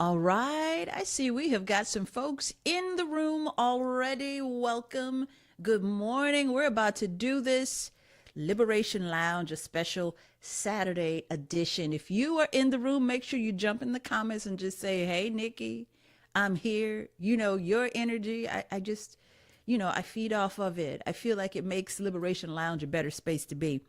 All right, I see we have got some folks in the room already. Welcome. Good morning. We're about to do this Liberation Lounge, a special Saturday edition. If you are in the room, make sure you jump in the comments and just say, hey, Nikki, I'm here. You know, your energy, I just, I feed off of it. I feel like it makes Liberation Lounge a better space to be.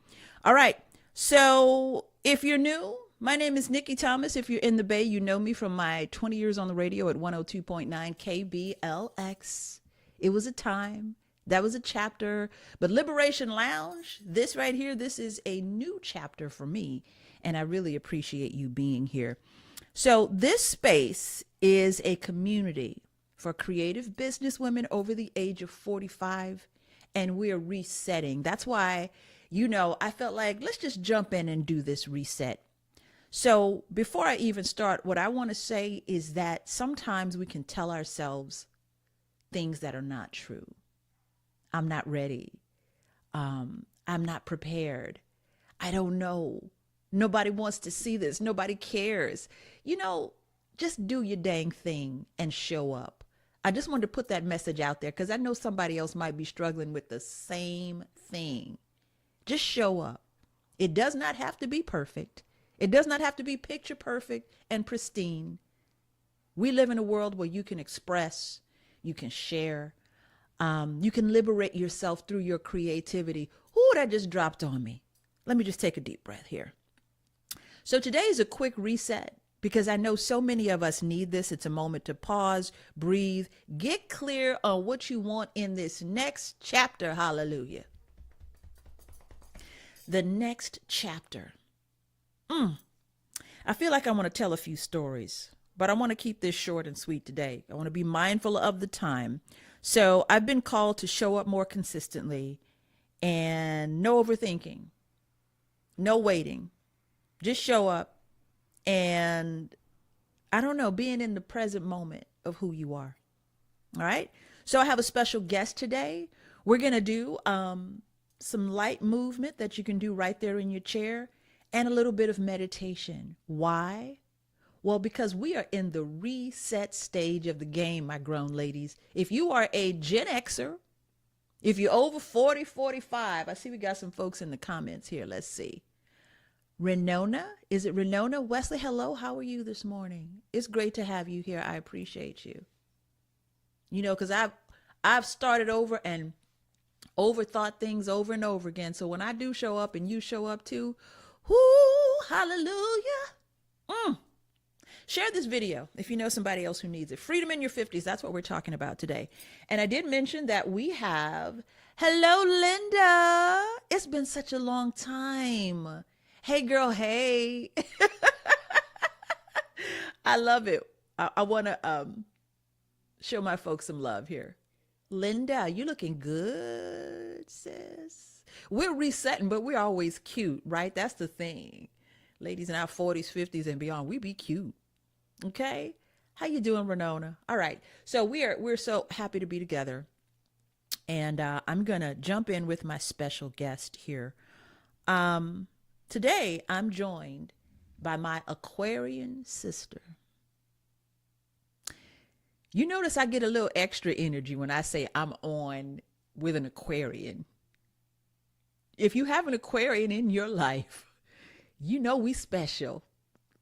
All right. So if you're new, my name is Nikki Thomas. If you're in the Bay, you know me from my 20 years on the radio at 102.9 KBLX. It was a time. That was a chapter. But Liberation Lounge, this right here, this is a new chapter for me. And I really appreciate you being here. So this space is a community for creative businesswomen over the age of 45. And we're resetting. That's why, I felt like let's just jump in and do this reset. So before I even start, what I want to say is that sometimes we can tell ourselves things that are not true. I'm not ready. I'm not prepared. I don't know. Nobody wants to see this. Nobody cares. Just do your dang thing and show up. I just wanted to put that message out there because I know somebody else might be struggling with the same thing. Just show up. It does not have to be perfect. It does not have to be picture perfect and pristine. We live in a world where you can express, you can share, you can liberate yourself through your creativity. Ooh, that just dropped on me. Let me just take a deep breath here. So today is a quick reset because I know so many of us need this. It's a moment to pause, breathe, get clear on what you want in this next chapter. Hallelujah. The next chapter. I feel like I want to tell a few stories, but I want to keep this short and sweet today. I want to be mindful of the time. So I've been called to show up more consistently and no overthinking, no waiting, just show up and I don't know, being in the present moment of who you are. All right. So I have a special guest today. We're going to do some light movement that you can do right there in your chair. And a little bit of meditation. Why? Well, because we are in the reset stage of the game, my grown ladies. If you are a Gen Xer, if you're over 40, 45, I see we got some folks in the comments here. Let's see. Renona, is it Renona? Wesley, hello, how are you this morning? It's great to have you here. I appreciate you. Because I've started over and overthought things over and over again. So when I do show up and you show up too, whoo, hallelujah. Share this video if you know somebody else who needs it. Freedom in your 50s. That's what we're talking about today. And I did mention that we have, hello, Linda. It's been such a long time. Hey, girl. Hey. I love it. I want to show my folks some love here. Linda, you looking good, sis. We're resetting, but we're always cute, right? That's the thing. Ladies in our 40s, 50s, and beyond, we be cute. Okay? How you doing, Renona? All right. So we're so happy to be together. And I'm going to jump in with my special guest here. Today, I'm joined by my Aquarian sister. You notice I get a little extra energy when I say I'm on with an Aquarian. If you have an Aquarian in your life, we special,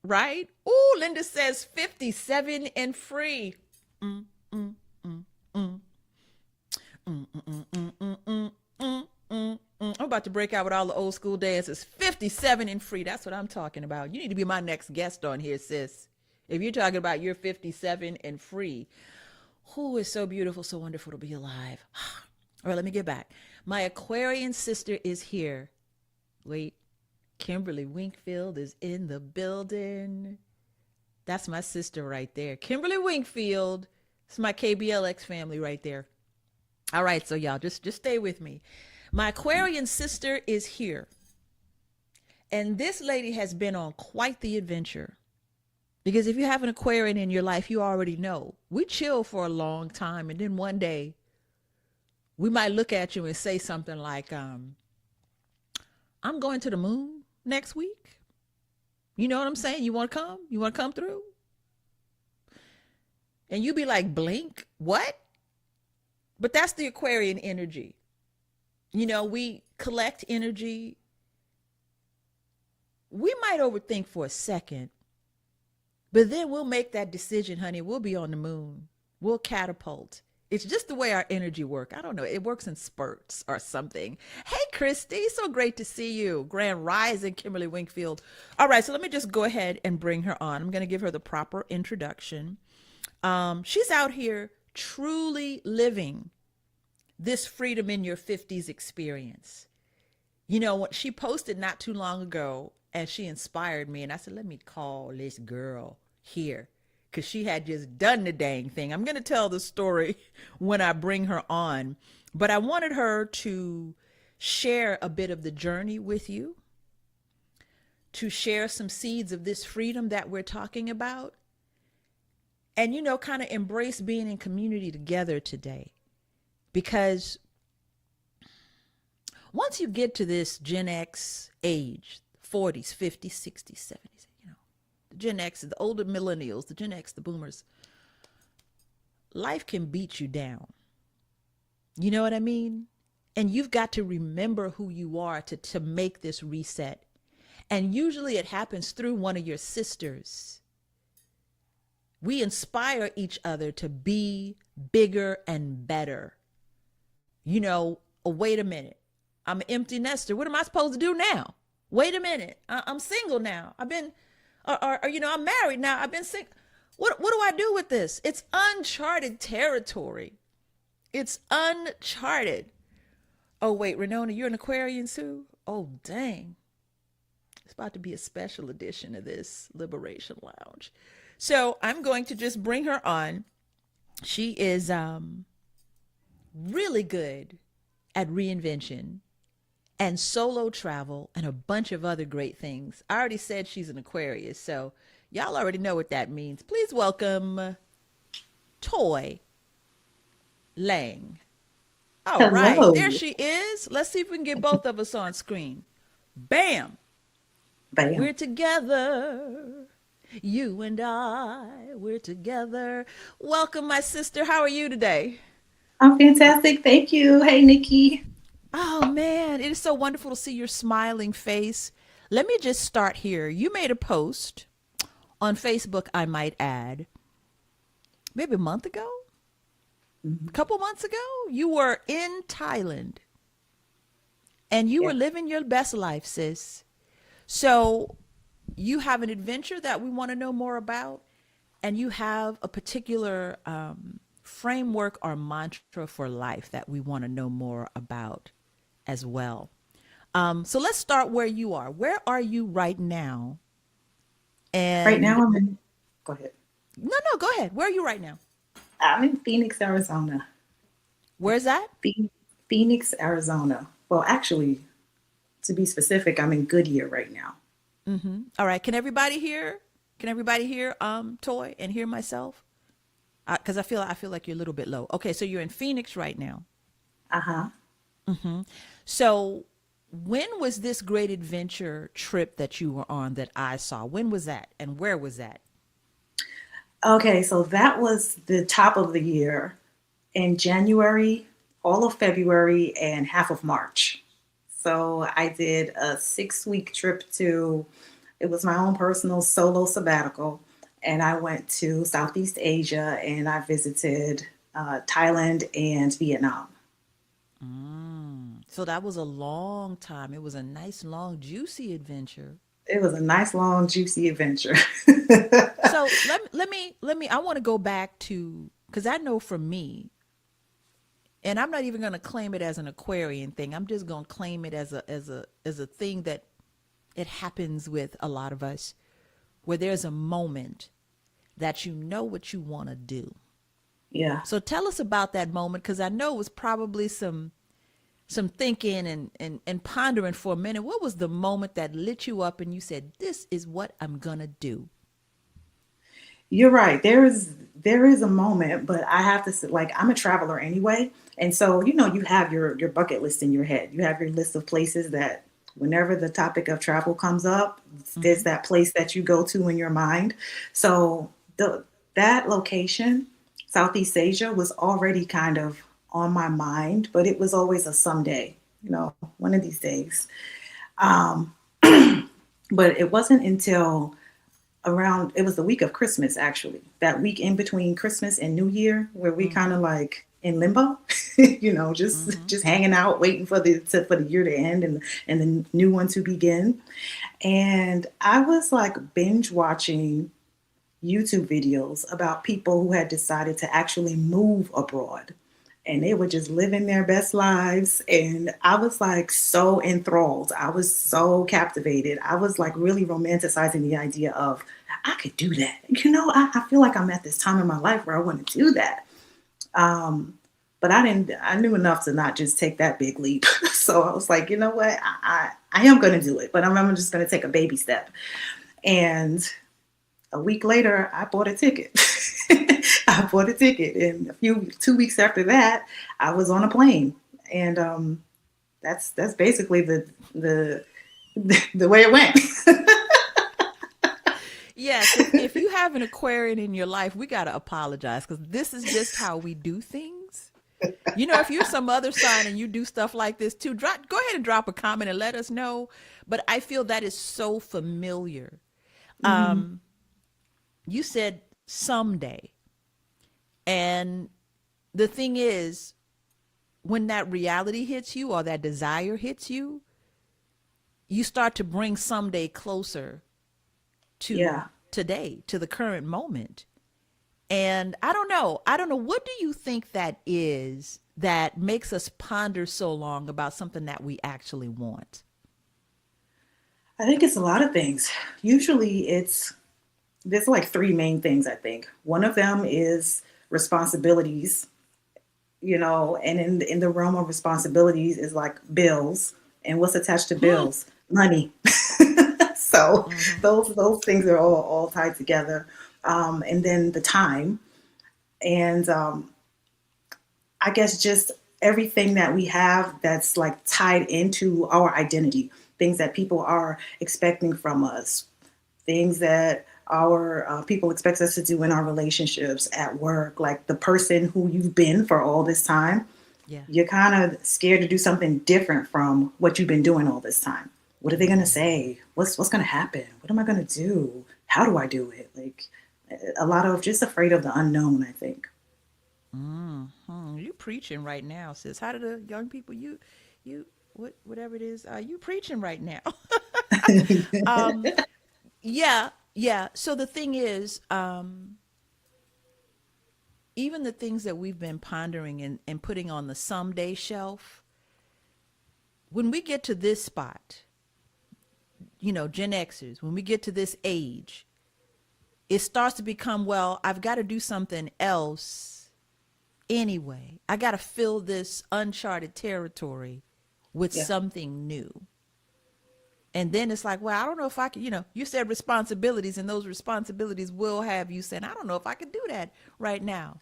right? Ooh, Linda says 57 and free. I'm about to break out with all the old school dances. 57 and free. That's what I'm talking about. You need to be my next guest on here, sis. If you're talking about you're 57 and free. Ooh, it's so beautiful, so wonderful to be alive. All right, let me get back. My Aquarian sister is here. Wait, Kimberly Winkfield is in the building. That's my sister right there. Kimberly Winkfield. It's my KBLX family right there. All right, so y'all, just stay with me. My Aquarian sister is here. And this lady has been on quite the adventure. Because if you have an Aquarian in your life, you already know. We chill for a long time, and then one day, we might look at you and say something like, I'm going to the moon next week. You know what I'm saying? You want to come? You want to come through? And you be like, blink, what? But that's the Aquarian energy. We collect energy. We might overthink for a second, but then we'll make that decision, honey. We'll be on the moon. We'll catapult. It's just the way our energy works. I don't know. It works in spurts or something. Hey, Christy, so great to see you. Grand Rising, Kimberly Wingfield. All right, so let me just go ahead and bring her on. I'm going to give her the proper introduction. She's out here truly living this freedom in your 50s experience. What she posted not too long ago, and she inspired me, and I said, let me call this girl here, because she had just done the dang thing. I'm going to tell the story when I bring her on, but I wanted her to share a bit of the journey with you, to share some seeds of this freedom that we're talking about, and, kind of embrace being in community together today. Because once you get to this Gen X age, 40s, 50s, 60s, 70s, the Gen X, the older millennials, the Gen X, the boomers, life can beat you down. You know what I mean? And you've got to remember who you are to make this reset. And usually it happens through one of your sisters. We inspire each other to be bigger and better. Oh, wait a minute. I'm an empty nester. What am I supposed to do now? Wait a minute. I'm single now. I've been, I'm married now. I've been sick. What do I do with this? It's uncharted territory. It's uncharted. Oh, wait, Renona, you're an Aquarian too? Oh, dang. It's about to be a special edition of this Liberation Lounge. So I'm going to just bring her on. She is really good at reinvention and solo travel and a bunch of other great things. I already said she's an Aquarius, so y'all already know what that means. Please welcome Toy Lang. All Hello. right, there she is. Let's see if we can get both of us on screen. Bam. Bam. We're together. You and I, we're together. Welcome, my sister. How are you today? I'm fantastic. Thank you. Hey, Nikki. Oh, man, it is so wonderful to see your smiling face. Let me just start here. You made a post on Facebook, I might add, maybe a month ago, a couple months ago. You were in Thailand and you were living your best life, sis. So you have an adventure that we want to know more about, and you have a particular framework or mantra for life that we want to know more about as well. So let's start where you are. Where are you right now? And Right now, go ahead. No, go ahead. Where are you right now? I'm in Phoenix, Arizona. Where's that? Phoenix, Arizona. Well, actually, to be specific, I'm in Goodyear right now. All right. Can everybody hear? Toy and hear myself? Because I feel like you're a little bit low. Okay, so you're in Phoenix right now. Uh-huh. So when was this great adventure trip that you were on that I saw? When was that, and where was that? Okay, so that was the top of the year in January, all of February, and half of March. So I did a 6-week trip it was my own personal solo sabbatical. And I went to Southeast Asia and I visited Thailand and Vietnam. So that was a long time. It was a nice, long, juicy adventure. It was a nice, long, juicy adventure. So let me, I want to go back to, because I know for me, and I'm not even going to claim it as an Aquarian thing. I'm just going to claim it as a thing that it happens with a lot of us, where there's a moment that you know what you want to do. Yeah. So tell us about that moment, because I know it was probably some thinking and pondering for a minute. What was the moment that lit you up and you said, this is what I'm going to do? You're right. There is a moment, but I have to say, like, I'm a traveler anyway. And so, you have your bucket list in your head. You have your list of places that whenever the topic of travel comes up, there's that place that you go to in your mind. So that location Southeast Asia was already kind of on my mind, but it was always a someday, one of these days. Um, but it wasn't until around, it was the week of Christmas, actually, that week in between Christmas and New Year, where we kind Mm-hmm. of like in limbo, just Mm-hmm. just hanging out, waiting for for the year to end and the new one to begin. And I was like binge watching YouTube videos about people who had decided to actually move abroad. And they were just living their best lives. And I was like so enthralled. I was so captivated. I was like really romanticizing the idea of, I could do that. I feel like I'm at this time in my life where I want to do that. Um, but I knew enough to not just take that big leap. So I was like, you know what? I am going to do it, but I'm just going to take a baby step. And a week later, I bought a ticket. I bought a ticket, and 2 weeks after that, I was on a plane, and that's basically the the way it went. Yes, if you have an Aquarian in your life, we got to apologize because this is just how we do things. You know, if you're some other sign and you do stuff like this too, go ahead and drop a comment and let us know. But I feel that is so familiar. Hmm. Um, you said someday. And the thing is, when that reality hits you or that desire hits you, you start to bring someday closer to Yeah, today, to the current moment. And I don't know. I don't know. What do you think that is that makes us ponder so long about something that we actually want? I think it's a lot of things. Usually, there's like three main things. I think one of them is responsibilities. And in the realm of responsibilities is like bills, and what's attached to Hmm. bills, money. So Mm-hmm. those things are all tied together. And then the time, and I guess just everything that we have that's like tied into our identity, things that people are expecting from us, things that our people expect us to do in our relationships at work, like the person who you've been for all this time. Yeah. You're kind of scared to do something different from what you've been doing all this time. What are they gonna Yeah. say? What's gonna happen? What am I gonna do? How do I do it? Like a lot of just afraid of the unknown, I think. Mm-hmm. You preaching right now, sis. How do the young people you whatever it is, you preaching right now? um, yeah, yeah. So the thing is, even the things that we've been pondering and putting on the someday shelf, when we get to this spot, Gen Xers, when we get to this age, it starts to become, well, I've got to do something else anyway. I got to fill this uncharted territory with Yeah, something new. And then it's like, well, I don't know if I can, you said responsibilities, and those responsibilities will have you saying, I don't know if I can do that right now.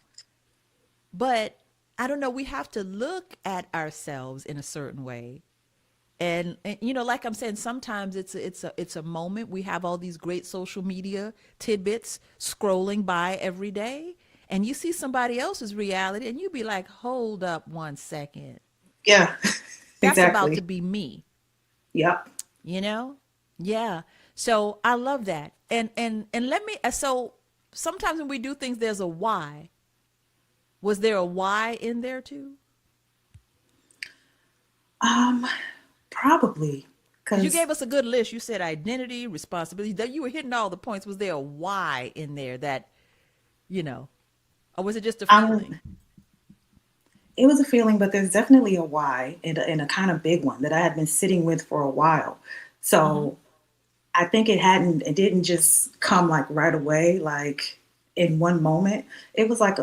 But I don't know, we have to look at ourselves in a certain way. And like I'm saying, sometimes it's a moment. We have all these great social media tidbits scrolling by every day, and you see somebody else's reality, and you be like, hold up 1 second, yeah, that's about to exactly. be me, Yep. you know? Yeah. So I love that. And let me so sometimes when we do things, there's a why. Was there a why in there too? Um, Probably Because you because gave us a good list. You said identity, responsibility. That you were hitting all the points. Was there a why in there that, you know, or was it just a I'm. feeling? It was a feeling, but there's definitely a why and a kind of big one that I had been sitting with for a while. Mm-hmm. So I think it didn't just come like right away, like in one moment. It was like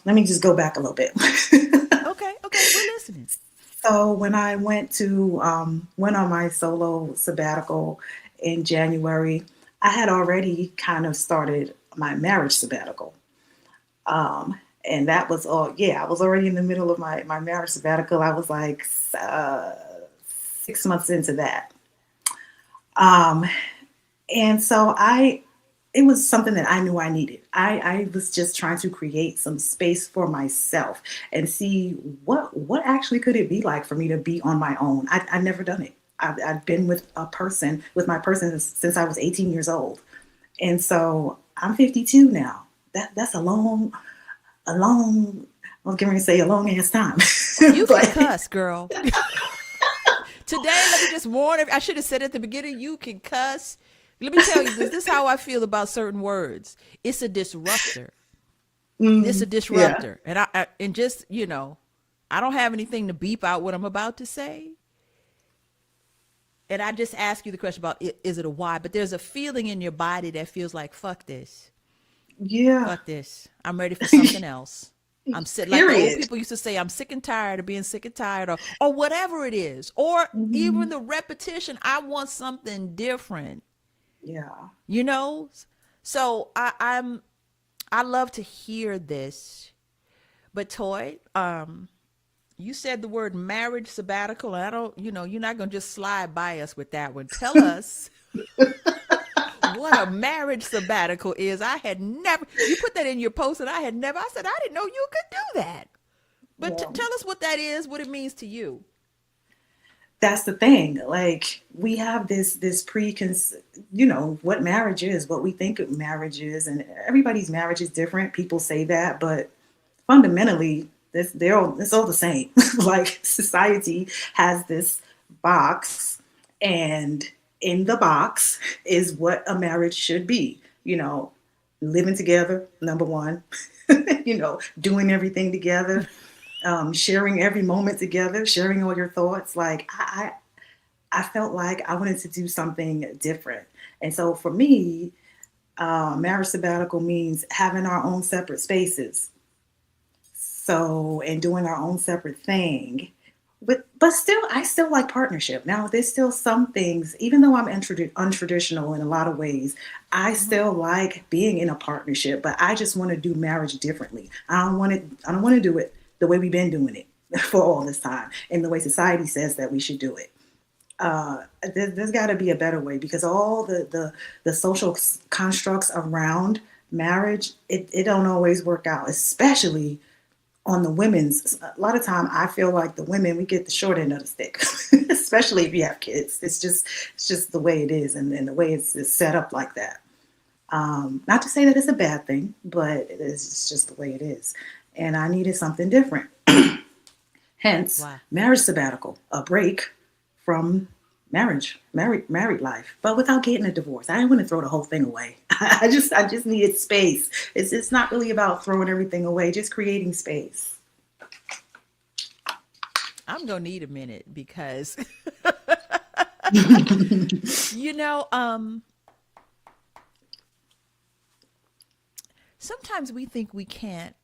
let me just go back a little bit. Okay, okay, we're listening. So when I went on my solo sabbatical in January, I had already kind of started my marriage sabbatical. Um, and that was all, yeah, I was already in the middle of my marriage sabbatical. I was like 6 months into that. Um, and so I it was something that I knew I needed. I was just trying to create some space for myself and see what actually could it be like for me to be on my own. I've never done it. I've been with my person since I was 18 years old. And so I'm 52 now. That's a long, I was going to say a long ass time. You can But cuss, girl. Today, let me just warn. I should have said at the beginning, you can cuss. Let me tell you this. This is how I feel about certain words. It's a disruptor. It's a yeah, disruptor, and and just I don't have anything to beep out what I'm about to say. And I just ask you the question about is it a why? But there's a feeling in your body that feels like fuck this, yeah, fuck this. I'm ready for something else. I'm sick, like the old period. people used to say, I'm sick and tired of being sick and tired, or whatever it is, or even Hmm. the repetition. I want something different, Yeah, you know. So I love to hear this. But Toy, you said the word marriage sabbatical, and I don't, you're not gonna just slide by us with that one. Tell us what a marriage sabbatical is. I had never, you put that in your post, and I had never, I said, I didn't know you could do that. But yeah. tell us what that is, what it means to you. That's the thing. Like we have this what marriage is, what we think of marriage is, and everybody's marriage is different. People say that, but fundamentally, it's all the same. Like society has this box, and in the box is what a marriage should be. Living together, number one. Doing everything together, sharing every moment together, sharing all your thoughts. Like I felt like I wanted to do something different, and so for me, marriage sabbatical means having our own separate spaces. So and doing our own separate thing. But still, I still like partnership. Now, there's still some things, even though I'm untraditional in a lot of ways, I Mm-hmm. still like being in a partnership. But I just want to do marriage differently. I don't want it. I don't want to do it the way we've been doing it for all this time, and the way society says that we should do it. There's got to be a better way because all the social constructs around marriage, it don't always work out, especially on the women's. A lot of time I feel like the women, we get the short end of the stick, especially if you have kids. It's just the way it is, and the way it's set up like that. Not to say that it's a bad thing, but it's just the way it is, and I needed something different. Hence Wow. marriage sabbatical, a break from married life, but without getting a divorce. I didn't want to throw the whole thing away. I just needed space. It's not really about throwing everything away, just creating space. I'm gonna need a minute because you know, sometimes we think we can't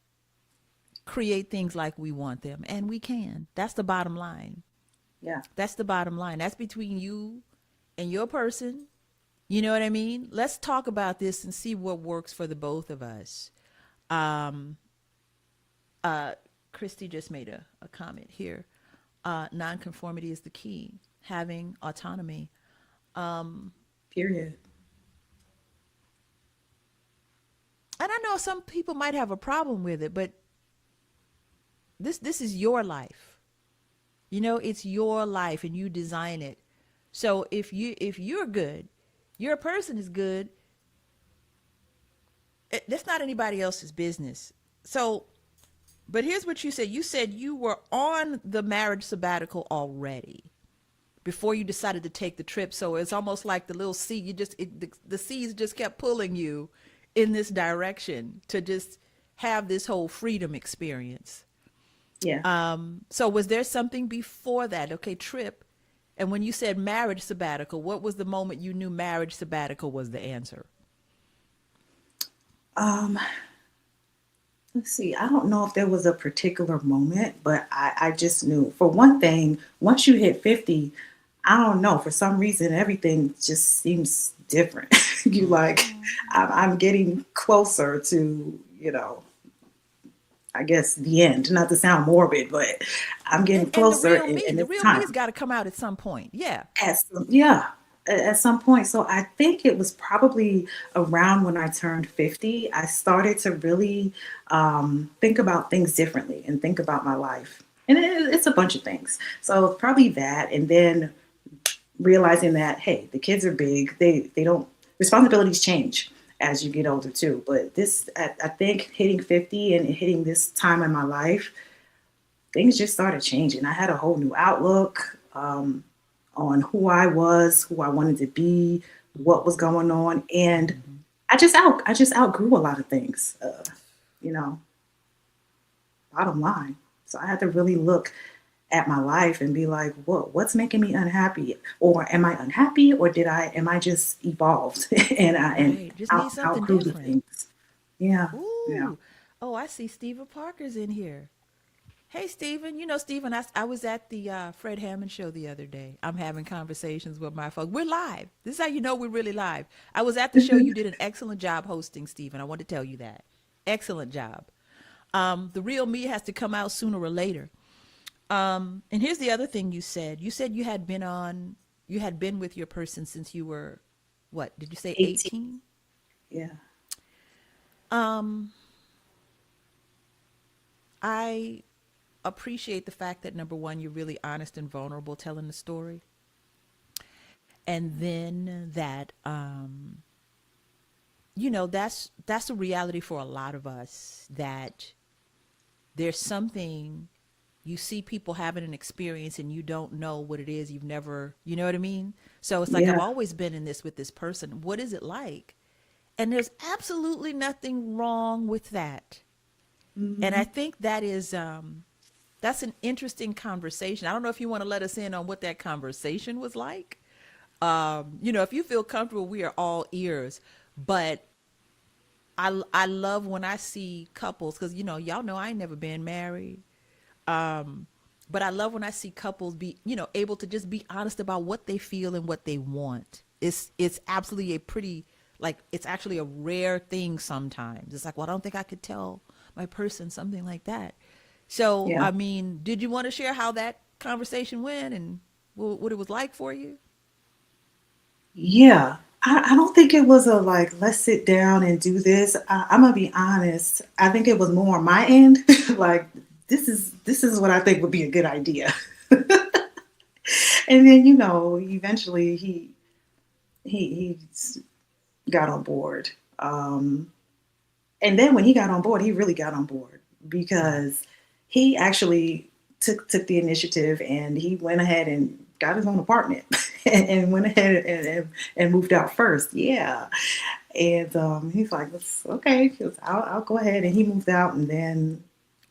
create things like we want them, and we can. That's the bottom line. Yeah. That's the bottom line. That's between you and your person. You know what I mean? Let's talk about this and see what works for the both of us. Um, uh, Christy just made a comment here. Nonconformity is the key. Having autonomy. Um, Period. and I know some people might have a problem with it, but this is your life. It's your life, and you design it. So if you're good, your person is good. That's not anybody else's business. So, but here's what you said. You said you were on the marriage sabbatical already before you decided to take the trip. So it's almost like the little seed. The seeds just kept pulling you in this direction to just have this whole freedom experience. Yeah. So was there something before that? Okay, trip. And when you said marriage sabbatical, what was the moment you knew marriage sabbatical was the answer? Um, let's see. I don't know if there was a particular moment, but I just knew. For one thing, once you hit 50, I don't know, for some reason, everything just seems different. You like, I'm getting closer to, I guess the end. Not to sound morbid, but I'm getting And closer, the and real it's me's time. got to come out at some point. Yeah. Yeah. at some point. So I think it was probably around when I turned 50, I started to really think about things differently and think about my life. And it's a bunch of things. So probably that. And then realizing that, hey, the kids are big. They don't, responsibilities change as you get older too. But this, I think hitting 50 and hitting this time in my life, things just started changing. I had a whole new outlook on who I was, who I wanted to be, what was going on, and Hmm. I just outgrew a lot of things. You know, bottom line. So I had to really look at my life and be like, what's making me unhappy? Or am I unhappy, or am I just evolved and Right. Just need something outgrew the different. things? Yeah, yeah. Ooh. Oh, I see Stephen Parker's in here. Hey, Stephen. You know, Stephen, I was at the Fred Hammond show the other day. I'm having conversations with my folks. We're live. This is how you know we're really live. I was at the show. You did an excellent job hosting, Stephen. I want to tell you that. Excellent job. The real me has to come out sooner or later. And here's the other thing you said. You said you had been with your person since you were, what, did you say 18. 18? Yeah. Um, I appreciate the fact that number one, you're really honest and vulnerable telling the story. And then that, that's a reality for a lot of us that there's something you see people having an experience and you don't know what it is. You've never, you know what I mean? So it's like, I've Yeah. always been in this with this person. What is it like? And there's absolutely nothing wrong with that. And I Hmm. think that's an interesting conversation. I don't know if you want to let us in on what that conversation was like. If you feel comfortable, we are all ears. But I love when I see couples because y'all know I ain't never been married. Um, but I love when I see couples be able to just be honest about what they feel and what they want. It's absolutely a pretty like it's actually a rare thing sometimes. It's like, well, I don't think I could tell my person something like that. So, Yeah. I mean, did you want to share how that conversation went and what it was like for you? Yeah. I don't think it was a like, let's sit down and do this. I'm gonna be honest. I think it was more on my end. Like, this is what I think would be a good idea. And then, eventually he got on board. Um, and then when he got on board, he really got on board Yeah. because he actually took the initiative and he went ahead and got his own apartment and went ahead and moved out first. Yeah. And he's like, okay, he goes, I'll go ahead. And he moved out. And then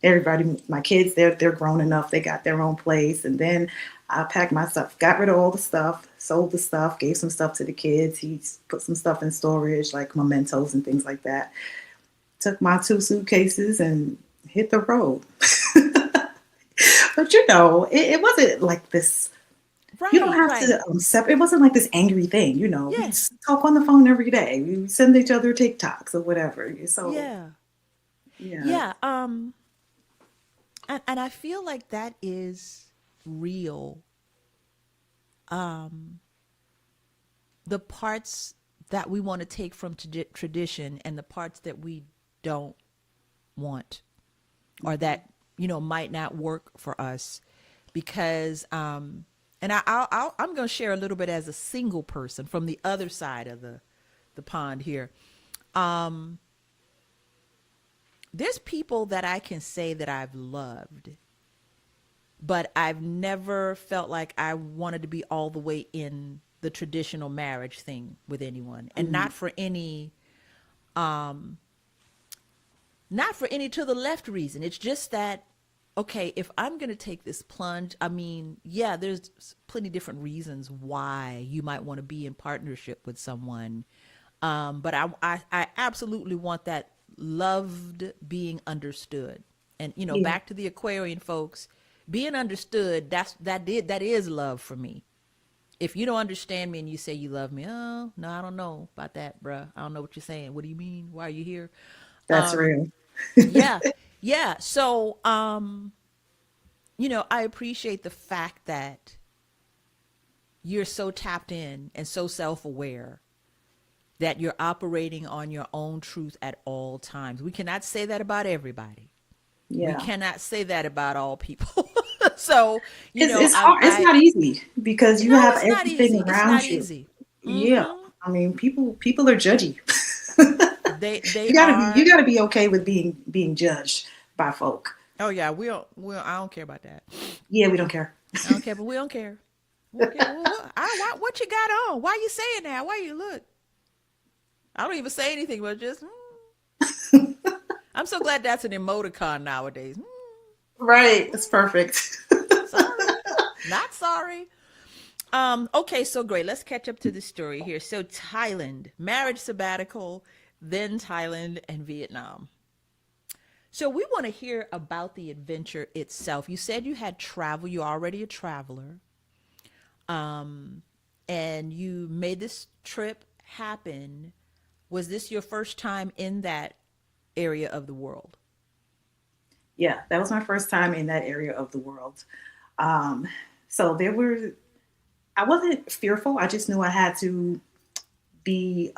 everybody, my kids, they're grown enough. They got their own place. And then I packed my stuff, got rid of all the stuff, sold the stuff, gave some stuff to the kids. He put some stuff in storage, like mementos and things like that. Took my two suitcases and hit the road. But it wasn't like this. You don't Right, have right. to separate. It wasn't like this angry thing. We Yeah. talk on the phone every day. We send each other TikToks or whatever. So Yeah. yeah, Yeah. And I feel like that is real. Um, the parts that we want to take from tradition and the parts that we don't want or hmm, that might not work for us because and I'm going to share a little bit as a single person from the other side of the pond here. um there's people that I can say that I've loved, but I've never felt like I wanted to be all the way in the traditional marriage thing with anyone, and hmm, um not for any to the left reason. It's just that, okay, if I'm going to take this plunge, I mean, yeah, there's plenty different reasons why you might want to be in partnership with someone. But I absolutely want that loved being understood. And, yeah, back to the Aquarian folks, being understood, that is love for me. If you don't understand me and you say you love me, oh, no, I don't know about that, bruh. I don't know what you're saying. What do you mean? Why are you here? that's Um, real. yeah, yeah. So, I appreciate the fact that you're so tapped in and so self-aware that you're operating on your own truth at all times. We cannot say that about everybody. We Yeah. cannot say that about all people. So, It's I hard. It's I not easy because you no, have it's not everything easy. It's not around you. easy. Yeah. I mean, people are judgy. They You are. gotta be okay with being judged by folk. Oh yeah, I don't care about that. Yeah, we don't care. I don't care, but we don't care. We don't care. What you got on? Why you saying that? Why you look? I don't even say anything, but just I'm so glad that's an emoticon nowadays. Right. It's perfect. Sorry, not sorry. Okay, so great. Let's catch up to the story here. So Thailand, marriage sabbatical, then Thailand and Vietnam. So we want to hear about the adventure itself. You said you had travel. You're already a traveler. And you made this trip happen. Was this your first time in that area of the world? Yeah, that was my first time in that area of the world. Um, so I wasn't fearful. I just knew I had to be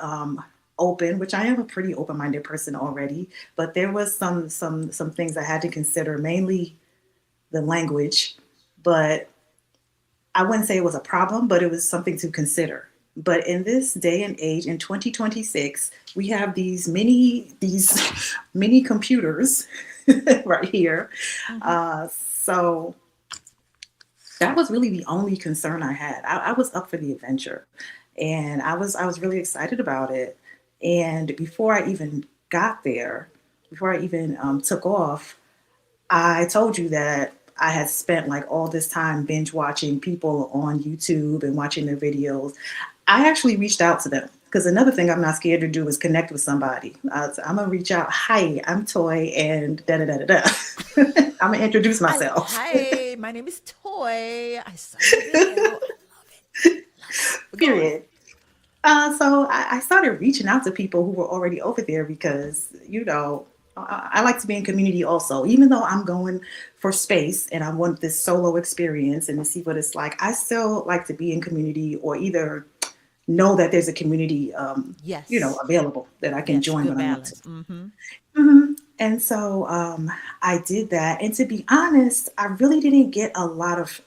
open, which I am a pretty open-minded person already. But there was some things I had to consider, mainly the language. But I wouldn't say it was a problem, but it was something to consider. But in this day and age, in 2026, we have these mini computers right here. Mm-hmm. So that was really the only concern I had. I was up for the adventure, and I was really excited about it. And before I even got there, before I even took off, I told you that I had spent like all this time binge watching people on YouTube and watching their videos. I actually reached out to them because another thing I'm not scared to do is connect with somebody. I'm gonna reach out. Hi, I'm Toy, and da da da da da. I'm gonna introduce myself. Hi, my name is Toy. I saw your video. I love it. Love it. But go on. Period. So I started reaching out to people who were already over there because, I like to be in community also. Even though I'm going for space and I want this solo experience and to see what it's like, I still like to be in community or either know that there's a community, Yes. available that I can Yes. join Good when I want to. balance. Mm-hmm. And so I did that. And to be honest, I really didn't get a lot of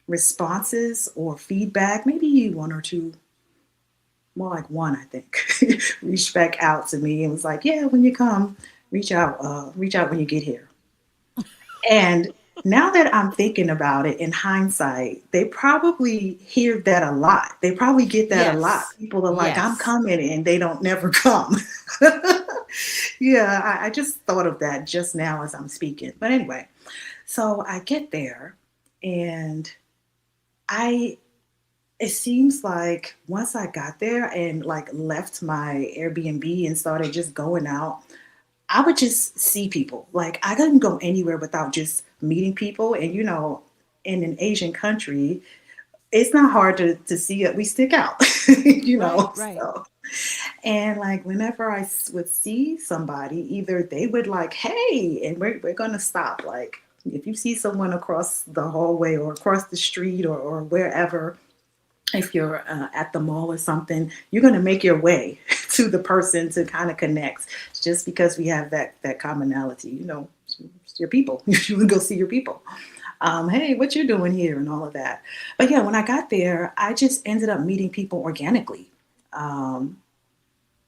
responses or feedback, maybe one or two, more like one, I think, reached back out to me and was like, "Yeah, when you come, reach out when you get here." And now that I'm thinking about it in hindsight, they probably hear that a lot. They probably get that a lot. Yes. People are like, "I'm Yes. coming," and they don't never come. Yeah, I just thought of that just now as I'm speaking. But anyway, so I get there and I it seems like once I got there and like left my Airbnb and started just going out, I would just see people. Like I couldn't go anywhere without just meeting people. And in an Asian country, it's not hard to see it. We stick out, Right. Right. So, and like whenever would see somebody, either they would like, "Hey," and we're gonna stop. Like if you see someone across the hallway or across the street or wherever, if you're at the mall or something, you're going to make your way to the person to kind of connect just because we have that commonality. It's your people. You would go see your people. Hey, what you doing here and all of that. But yeah, when I got there, I just ended up meeting people organically. Um,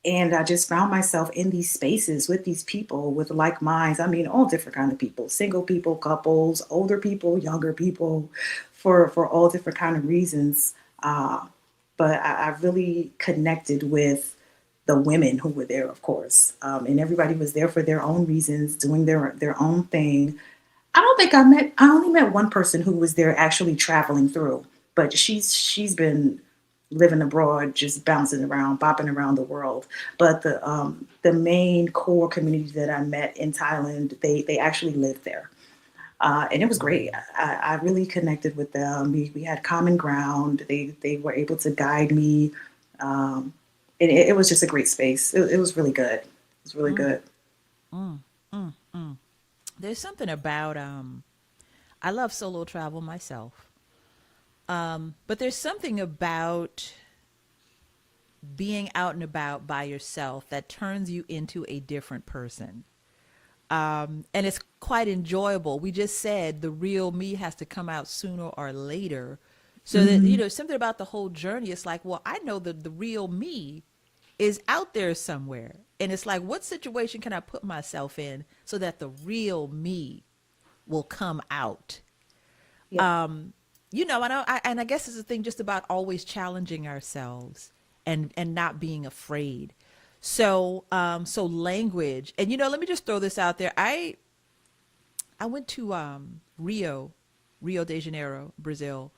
and I just found myself in these spaces with these people with like minds. I mean, all different kind of people, single people, couples, older people, younger people, for all different kind of reasons. Uh, but I really connected with the women who were there, of course, and everybody was there for their own reasons, doing their own thing. I only met one person who was there actually traveling through, but she's been living abroad, just bouncing around, bopping around the world. But the main core community that I met in Thailand, they actually lived there. And it was great. I really connected with them. We had common ground. They were able to guide me. Um, and it was just a great space. It was really good. It was really Mm, good. mm, mm, mm. There's something about I love solo travel myself. But there's something about being out and about by yourself that turns you into a different person. And it's quite enjoyable. We just said the real me has to come out sooner or later. So that, Hmm. something about the whole journey, it's like, well, I know that the real me is out there somewhere. And it's like, what situation can I put myself in so that the real me will come out? Yeah. And I guess it's a thing just about always challenging ourselves and not being afraid. So language, and let me just throw this out there. I went to Rio de Janeiro, Brazil,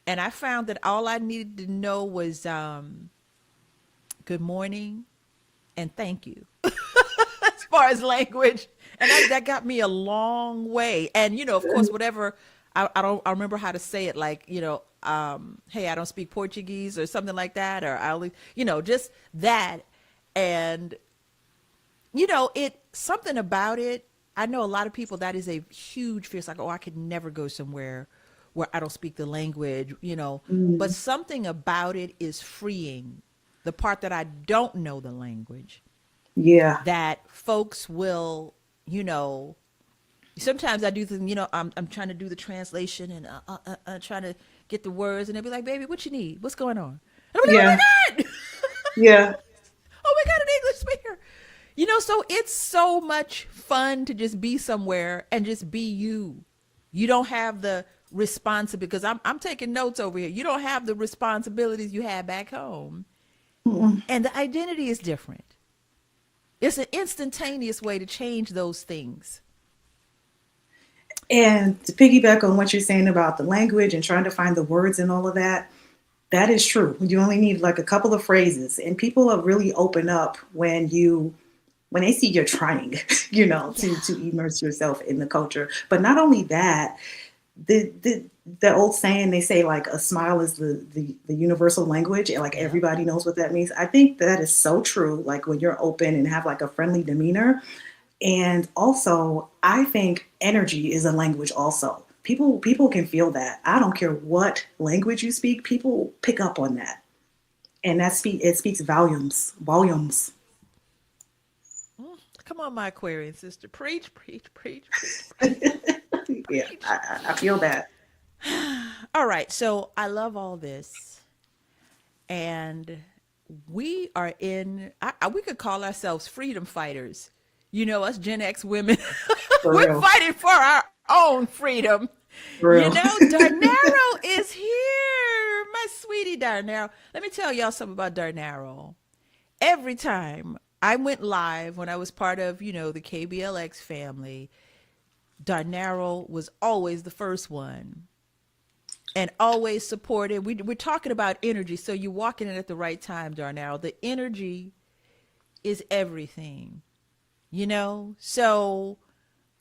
and I found that all I needed to know was good morning and thank you as far as language, and that got me a long way. And of course, whatever I remember how to say it, like hey, I don't speak Portuguese or something like that, or I only just that. And it something about it. I know a lot of people that is a huge fear. It's like, oh, I could never go somewhere where I don't speak the language. But Mm. something about it is freeing. The part that I don't know the language, Yeah. that folks will, you know, sometimes I do I'm trying to do the translation and trying to get the words, and they'll be like, baby, what you need? What's going on? And I'm like, oh Yeah. my God. Yeah. Oh my God, an English speaker. So it's so much fun to just be somewhere and just be you. You don't have the responsibility, because I'm taking notes over here. You don't have the responsibilities you had back home. Mm-mm. And the identity is different. It's an instantaneous way to change those things. And to piggyback on what you're saying about the language and trying to find the words and all of that, that is true. You only need like a couple of phrases, and people are really open up when they see you're trying, to Yeah. immerse yourself in the culture. But not only that, the old saying, they say like a smile is the universal language, and like Yep. everybody knows what that means. I think that is so true. Like when you're open and have like a friendly demeanor. And also, I think energy is a language also. People can feel that. I don't care what language you speak, people pick up on that. And it speaks volumes. Volumes. Mm. Come on, my Aquarian sister. Preach, preach, preach, preach, preach, Yeah, preach. I feel that. All right. So I love all this. And we are we could call ourselves freedom fighters. Us Gen X women, For we're real. fighting for our own freedom. For real. Darnaro is here, my sweetie Darnaro. Let me tell y'all something about Darnaro. Every time I went live when I was part of, the KBLX family, Darnaro was always the first one and always supported. We're talking about energy, so you're walking in at the right time, Darnell. The energy is everything, So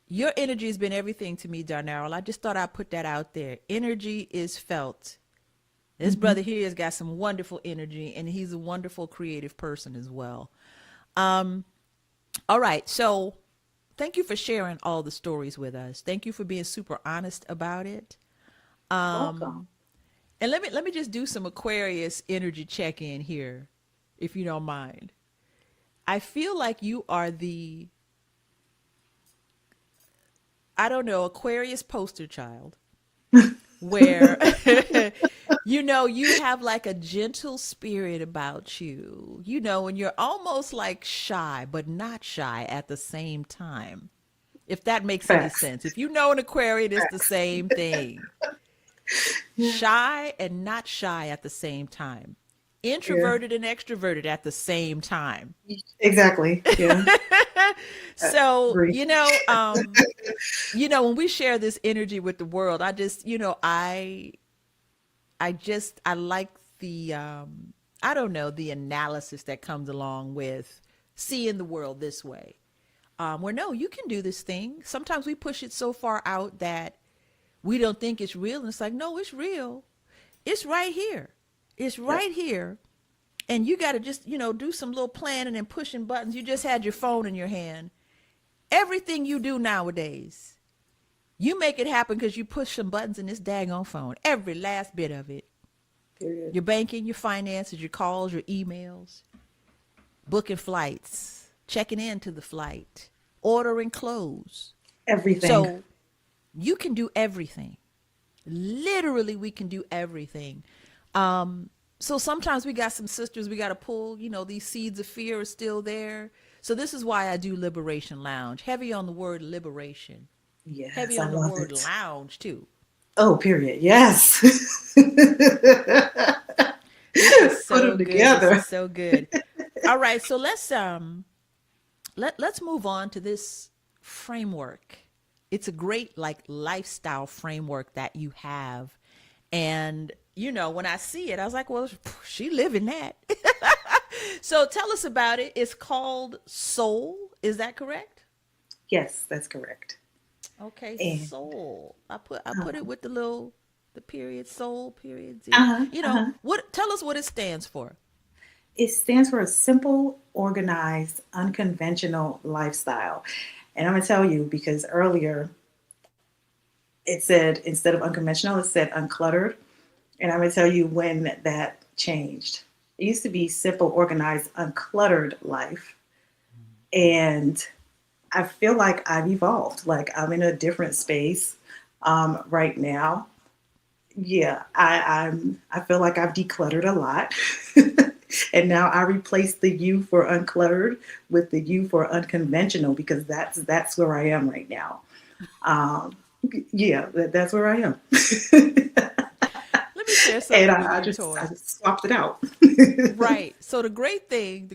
your energy has been everything to me, Darnell. I just thought I'd put that out there. Energy is felt. This Hmm. brother here has got some wonderful energy, and he's a wonderful creative person as well. Um, all right, so thank you for sharing all the stories with us. Thank you for being super honest about it. Welcome. Um, And let me just do some Aquarius energy check in here, if you don't mind. I feel like you are the, I don't know, Aquarius poster child, where you have like a gentle spirit about you, and you're almost like shy, but not shy at the same time. If that makes any Facts. sense. If you know an Aquarian, it's the Facts. same thing. Yeah. Shy and not shy at the same time, Yeah. introverted and extroverted at the same time. Exactly. Yeah. I So, agree. when we share this energy with the world, I just, I like the, I don't know, the analysis that comes along with seeing the world this way. Where no, you can do this thing. Sometimes we push it so far out that we don't think it's real. And it's like, no, it's real. It's right here. It's Yep. right here. And you got to just, do some little planning and pushing buttons. You just had your phone in your hand. Everything you do nowadays You make it happen because you push some buttons in this daggone phone. Every last bit of it. Period. Your banking, your finances, your calls, your emails, booking flights, checking into the flight, ordering clothes. Everything. So you can do everything. Literally, we can do everything. So sometimes we got some sisters we got to pull, these seeds of fear are still there. So this is why I do Liberation Lounge. Heavy on the word liberation. Heavy Yes, I on the love word it. lounge too. Oh, period. Yes. This is Put so them good. This is together. so good. All right, so let's move on to this framework. It's a great like lifestyle framework that you have. And when I see it, I was like, well, she living that. So tell us about it. It's called Soul. Is that correct? Yes, that's correct. Okay, And Soul. I put it with the period Soul period Z. uh-huh, uh-huh. What tell us what it stands for. It stands for a simple, organized, unconventional lifestyle. And I'm gonna tell you because earlier it said instead of unconventional, it said uncluttered. And I'm gonna tell you when that changed. It used to be simple, organized, uncluttered life. And I feel like I've evolved. Like I'm in a different space right now. Yeah, I feel like I've decluttered a lot. And now I replace the U for uncluttered with the U for unconventional because that's where I am right now. Um, yeah, that's where I am. Let me share And something with I you, just I Toy. just swapped it out. Right. So the great thing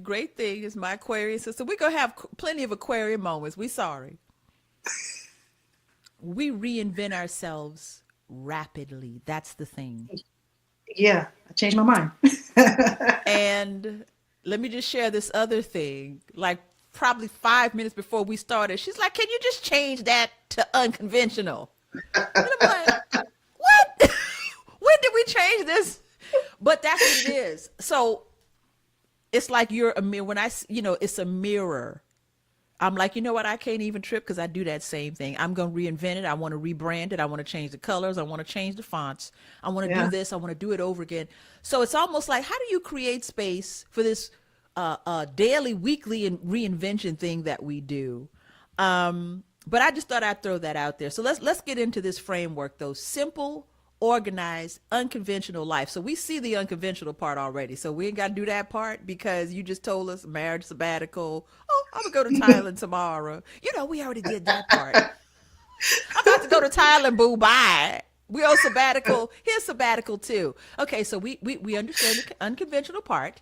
is my Aquarius sister. We're gonna have plenty of Aquarian moments. We sorry. We reinvent ourselves rapidly. That's the thing. Yeah, I changed my mind. And let me just share this other thing. Like probably 5 minutes before we started, she's like, "Can you just change that to unconventional?" And I'm like, "What? When did we change this?" But that's what it is. So it's like you're a mirror. When it's a mirror. I'm like, you know what? I can't even trip because I do that same thing. I'm going to reinvent it. I want to rebrand it. I want to change the colors. I want to change the fonts. I want to do Yeah. this. I want to do it over again. So it's almost like, how do you create space for this daily, weekly, and reinvention thing that we do? But I just thought I'd throw that out there. So let's get into this framework, though. Simple, organized, unconventional life. So we see the unconventional part already. So we ain't got to do that part because you just told us marriage sabbatical. Oh, I'm gonna go to Thailand tomorrow. We already did that part. I'm about to go to Thailand. Boo, bye. We on sabbatical. Here's sabbatical too. Okay, so we understand the unconventional part.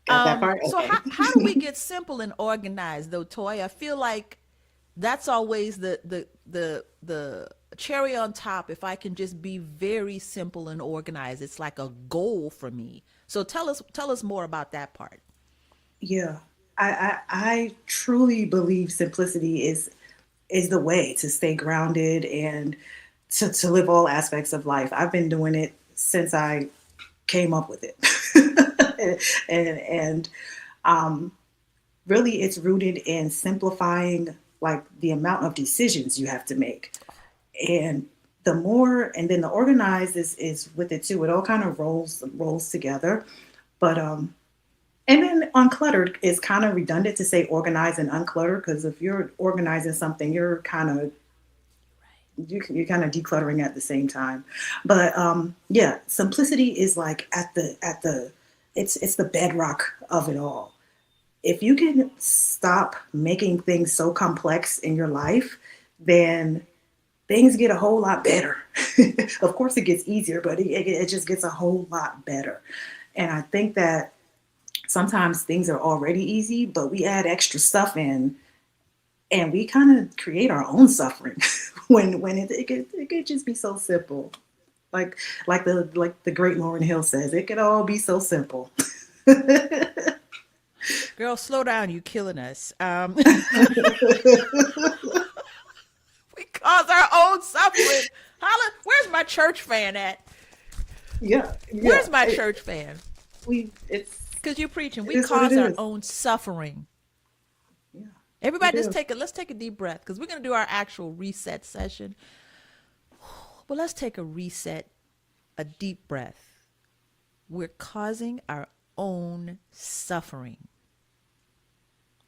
Got that part? So Okay. how do we get simple and organized though, Toy? I feel like that's always the cherry on top. If I can just be very simple and organized, it's like a goal for me. So tell us more about that part. Yeah. I truly believe simplicity is the way to stay grounded and to live all aspects of life. I've been doing it since I came up with it. And um, really it's rooted in simplifying like the amount of decisions you have to make. And and then the organized is with it too. It all kind of rolls together. But and then uncluttered is kind of redundant to say organized and uncluttered because if you're organizing something, you're kind of decluttering at the same time. But yeah, simplicity is like at the it's the bedrock of it all. If you can stop making things so complex in your life, then things get a whole lot better. Of course, it gets easier, but it just gets a whole lot better. And I think that sometimes things are already easy, but we add extra stuff in and we kind of create our own suffering when it could just be so simple. Like like the great Lauren Hill says, it could all be so simple. Girl, slow down. You killing us. We cause our own suffering. Holla, where's my church fan at? Yeah, yeah. Where's my church fan? We it's Because you're preaching. it We is what it cause our is. own suffering. Yeah, we Everybody, do. let's take a deep breath because we're gonna do our actual reset session. Well, let's take a reset, a deep breath. We're causing our own suffering.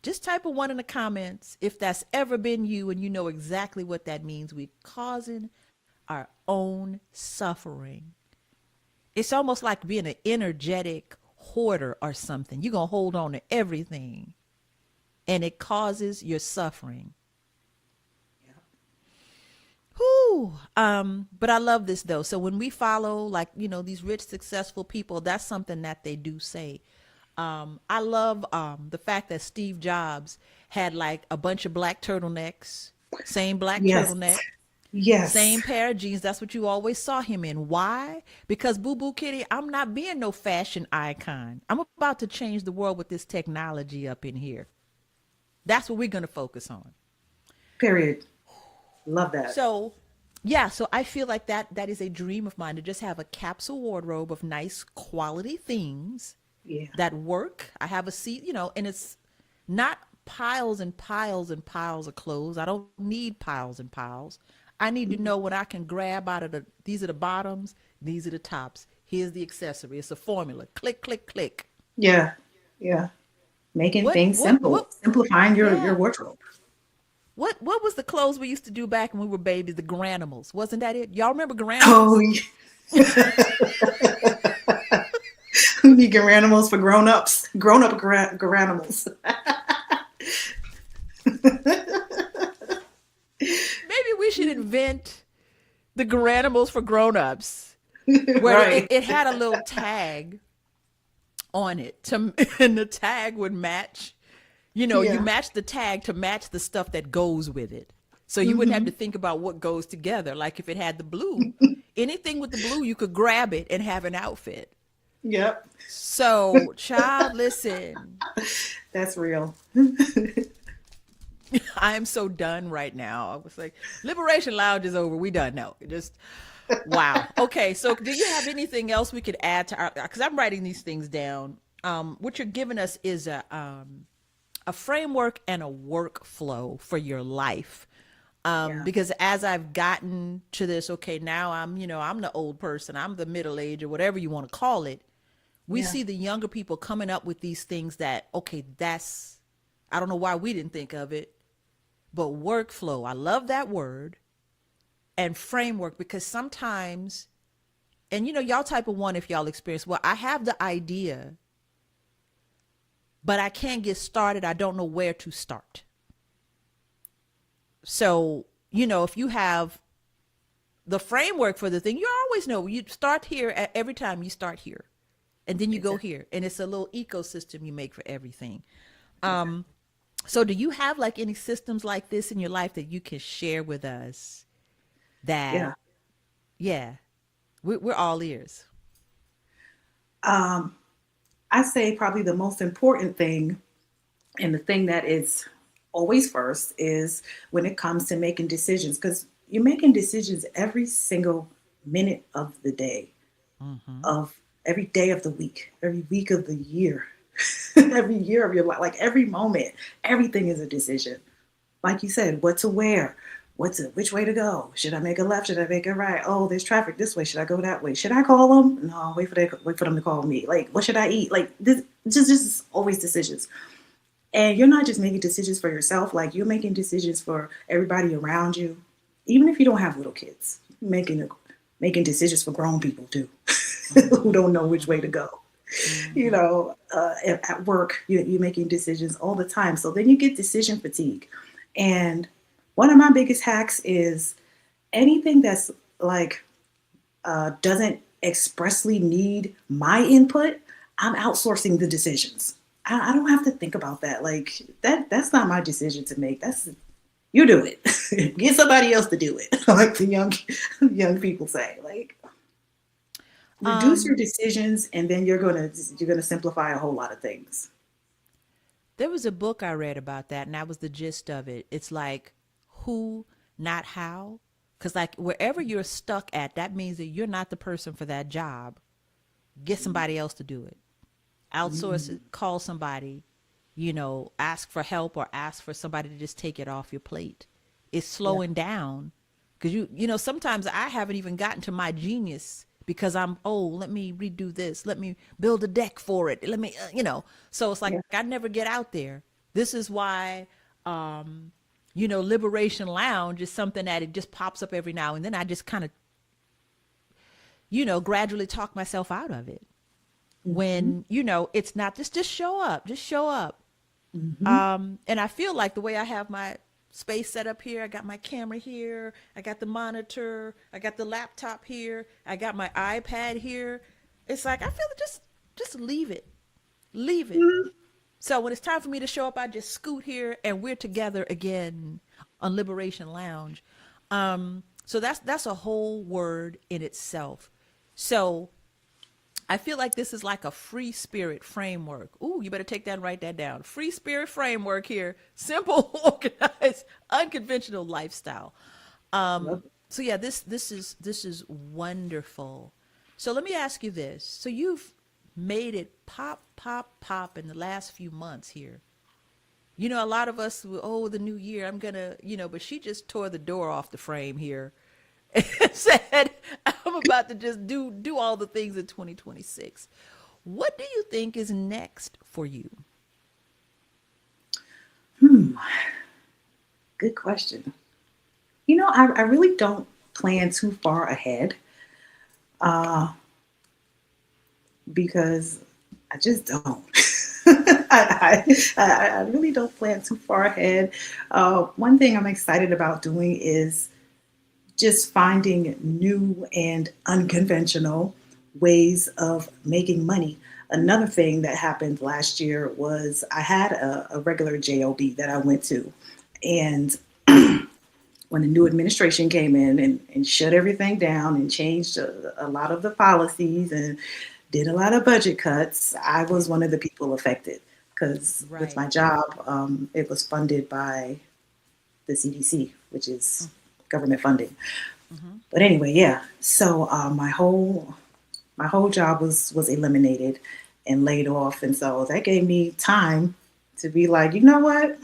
Just type a one in the comments if that's ever been you and you know exactly what that means. We're causing our own suffering. It's almost like being an energetic hoarder or something. You're going to hold on to everything and it causes your suffering. Whew. But I love this though. So when we follow like, these rich, successful people, that's something that they do say. I love the fact that Steve Jobs had like a bunch of black turtlenecks, same black Yes. turtleneck, Yes. same pair of jeans. That's what you always saw him in. Why? Because Boo Boo Kitty, I'm not being no fashion icon. I'm about to change the world with this technology up in here. That's what we're going to focus on. Period. Love that. So, yeah, so I feel like that is a dream of mine to just have a capsule wardrobe of nice quality things Yeah. that work. I have a seat, and it's not piles and piles and piles of clothes. I don't need piles and piles. I need to know what I can grab out of these are the bottoms, these are the tops. Here's the accessory. It's a formula. Click, click, click. Yeah. Yeah. Making What, things what, simple, what, simplifying your yeah. wardrobe. What was the clothes we used to do back when we were babies? The Granimals. Wasn't that it? Y'all remember Oh, Granimals? we need garanimals for grown-ups. Grown-up garanimals. Maybe we should invent the Granimals for grown-ups where Right. it had a little tag on it and the tag would match. You Yeah. match the tag to match the stuff that goes with it. So you wouldn't have to think about what goes together. Like if it had the blue, anything with the blue, you could grab it and have an outfit. Yep. So, child, listen, That's real. I am so done right now. I was like, Liberation Lounge is over. We done. No, just wow. Okay, so do you have anything else we could add to our? Because I'm writing these things down. What you're giving us is a framework and a workflow for your life. Yeah. Because as I've gotten to this, okay, now I'm the old person, I'm the middle age or whatever you want to call it. We Yeah. see the younger people coming up with these things that, okay, I don't know why we didn't think of it, but workflow. I love that word and framework because sometimes, and y'all type of one if y'all experience, well, I have the idea, but I can't get started. I don't know where to start. So, if you have the framework for the thing, you always know you start here every time you start here. And then you go Exactly. here. And it's a little ecosystem you make for everything. So do you have like any systems like this in your life that you can share with us that, Yeah. yeah, we're all ears. Um, I say probably the most important thing and the thing that is always first is when it comes to making decisions, because you're making decisions every single minute of the day, Mm-hmm. of every day of the week, every week of the year, every year of your life, like every moment, everything is a decision. Like you said, what to wear, which way to go. Should I make a left? Should I make a right? Oh, there's traffic this way. Should I go that way? Should I call them? No, wait for them to call me. Like, what should I eat? Like this, just always decisions. And you're not just making decisions for yourself. Like you're making decisions for everybody around you, even if you don't have little kids. Making decisions for grown people too, who Mm-hmm. don't know which way to Mm-hmm. go. Mm-hmm. At work, you're making decisions all the time. So then you get decision fatigue. And one of my biggest hacks is anything that's like doesn't expressly need my input, I'm outsourcing the decisions. I don't have to think about that. Like that's not my decision to make. That's you do it. Get somebody else to do it. Like the young people say. Like reduce your Um, decisions, and then you're gonna simplify a whole lot of things. there was a book I read about that, and that was the gist of it. It's like who, not how. Because, like, wherever you're stuck at, that means that you're not the person for that job. Get somebody else to do it. Outsource it, call somebody, ask for help or ask for somebody to just take it off your plate. It's Yeah, slowing down Because sometimes I haven't even gotten to my genius because let me redo this. Let me build a deck for it. Let me, So it's like Yeah. I never get out there. This is why, Liberation Lounge is something that it just pops up every now and then. I just kind of, gradually talk myself out of it. Mm-hmm. When, it's not just show up, just show up. Mm-hmm. And I feel like the way I have my space set up here, I got my camera here, I got the monitor, I got the laptop here, I got my iPad here. It's like I feel like just leave it. Leave it. So when it's time for me to show up, I just scoot here and we're together again on Liberation Lounge. So that's a whole word in itself. So I feel like this is like a free spirit framework. Ooh, you better take that and write that down. Free spirit framework here. Simple, organized, unconventional lifestyle. Love it. So yeah, this is wonderful. So let me ask you this. So you've made it pop, pop, pop in the last few months here. A lot of us, the new year, I'm gonna, but she just tore the door off the frame here and said, I'm about to just do all the things in 2026. What do you think is next for you? Good question. I really don't plan too far ahead because I just don't. I really don't plan too far ahead. One thing I'm excited about doing is just finding new and unconventional ways of making money. Another thing that happened last year was I had a regular job that I went to, and when the new administration came in and shut everything down and changed a lot of the policies and did a lot of budget cuts, I was one of the people affected because with Right. my job, it was funded by the CDC, which is government funding. Mm-hmm. But anyway, yeah. So my whole job was eliminated and laid off, and so that gave me time to be like, you know what?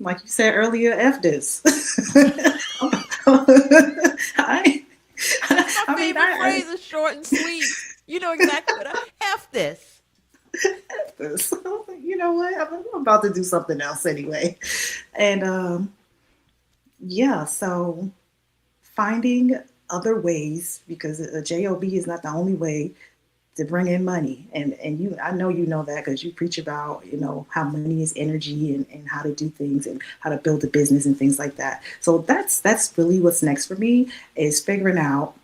Like you said earlier, f this. I, That's my I mean, favorite phrase. Is short and sweet. You know exactly what F this. F this. You know what? I'm about to do something else anyway, and yeah. So finding other ways because a job is not the only way to bring in money, and I know you know that because you preach about how money is energy and how to do things and how to build a business and things like that. So that's really what's next for me is figuring out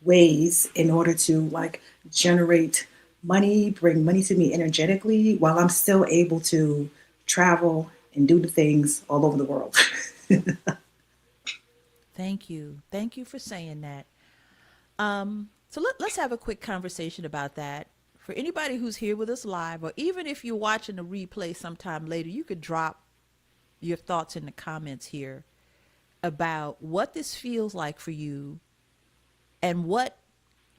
ways in order to like generate money, bring money to me energetically while I'm still able to travel and do the things all over the world. Thank you. Thank you for saying that. So let's have a quick conversation about that. For anybody who's here with us live, or even if you're watching the replay sometime later, you could drop your thoughts in the comments here about what this feels like for you and what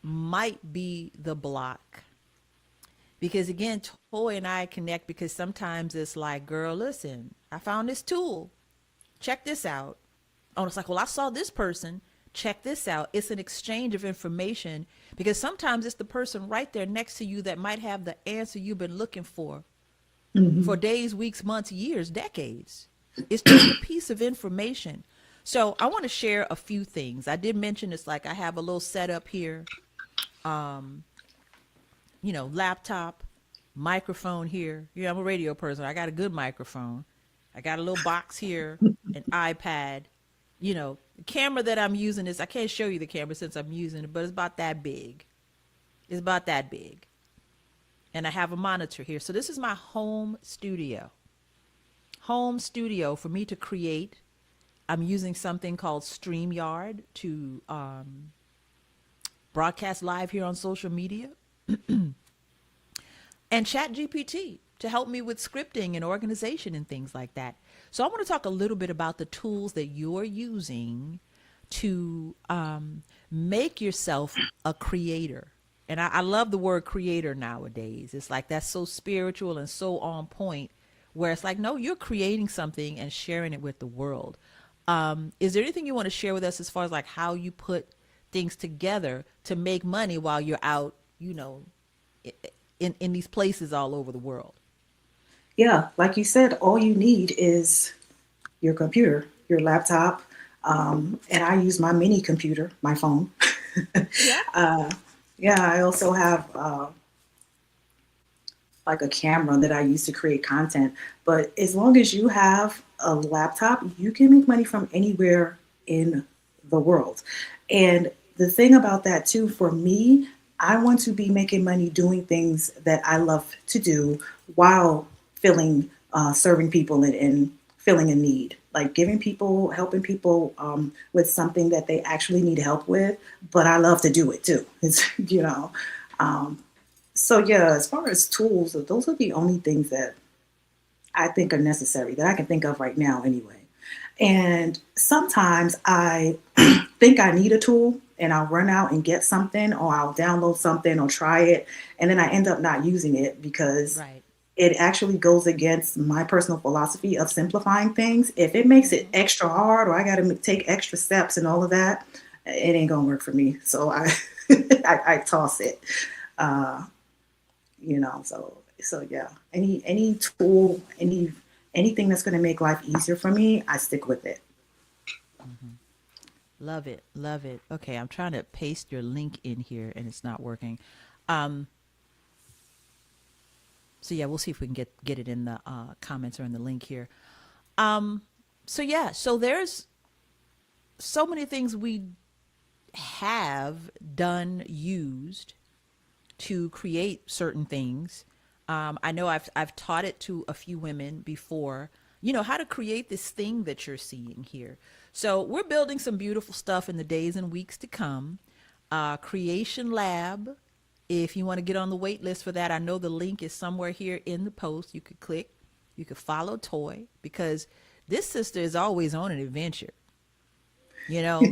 might be the block. Because again, Toy and I connect because sometimes it's like, girl, listen, I found this tool. Check this out. Oh, it's like, well, I saw this person. Check this out. It's an exchange of information because sometimes it's the person right there next to you that might have the answer you've been looking for days, weeks, months, years, decades. It's just a piece of information. So I want to share a few things. I did mention it's like I have a little setup here, laptop, microphone here. I'm a radio person. I got a good microphone. I got a little box here, an iPad. The camera that I'm using is, I can't show you the camera since I'm using it, but it's about that big. It's about that big. And I have a monitor here. So this is my home studio. Home studio for me to create. I'm using something called StreamYard to broadcast live here on social media. And ChatGPT to help me with scripting and organization and things like that. So I want to talk a little bit about the tools that you're using to make yourself a creator. And I love the word creator nowadays. It's like that's so spiritual and so on point where it's like, no, you're creating something and sharing it with the world. Is there anything you want to share with us as far as like how you put things together to make money while you're out, in these places all over the world? Yeah, like you said, all you need is your computer, your laptop, and I use my mini computer, my phone. Yeah. uh, yeah, I also have like a camera that I use to create content. But as long as you have a laptop, you can make money from anywhere in the world. And the thing about that, too, for me, I want to be making money doing things that I love to do while serving people and filling a need. Like giving people, helping people with something that they actually need help with, but I love to do it too. It's, um, so yeah, as far as tools, those are the only things that I think are necessary that I can think of right now anyway. And sometimes I think I need a tool and I'll run out and get something or I'll download something or try it and then I end up not using it because Right. it actually goes against my personal philosophy of simplifying things. If it makes it Hmm. extra hard or I got to take extra steps and all of that, it ain't gonna work for me. So I I toss it. Uh, so yeah, any tool, anything that's going to make life easier for me, I stick with it. Hmm. Love it. Love it. Okay, I'm trying to paste your link in here and it's not working. Um, so yeah, we'll see if we can get it in the comments or in the link here. Um, so yeah, so there's so many things we have done, used to create certain things. I know I've taught it to a few women before. How to create this thing that you're seeing here. So we're building some beautiful stuff in the days and weeks to come. Creation Lab. If you want to get on the wait list for that, I know the link is somewhere here in the post. You could click. You could follow Toy because this sister is always on an adventure.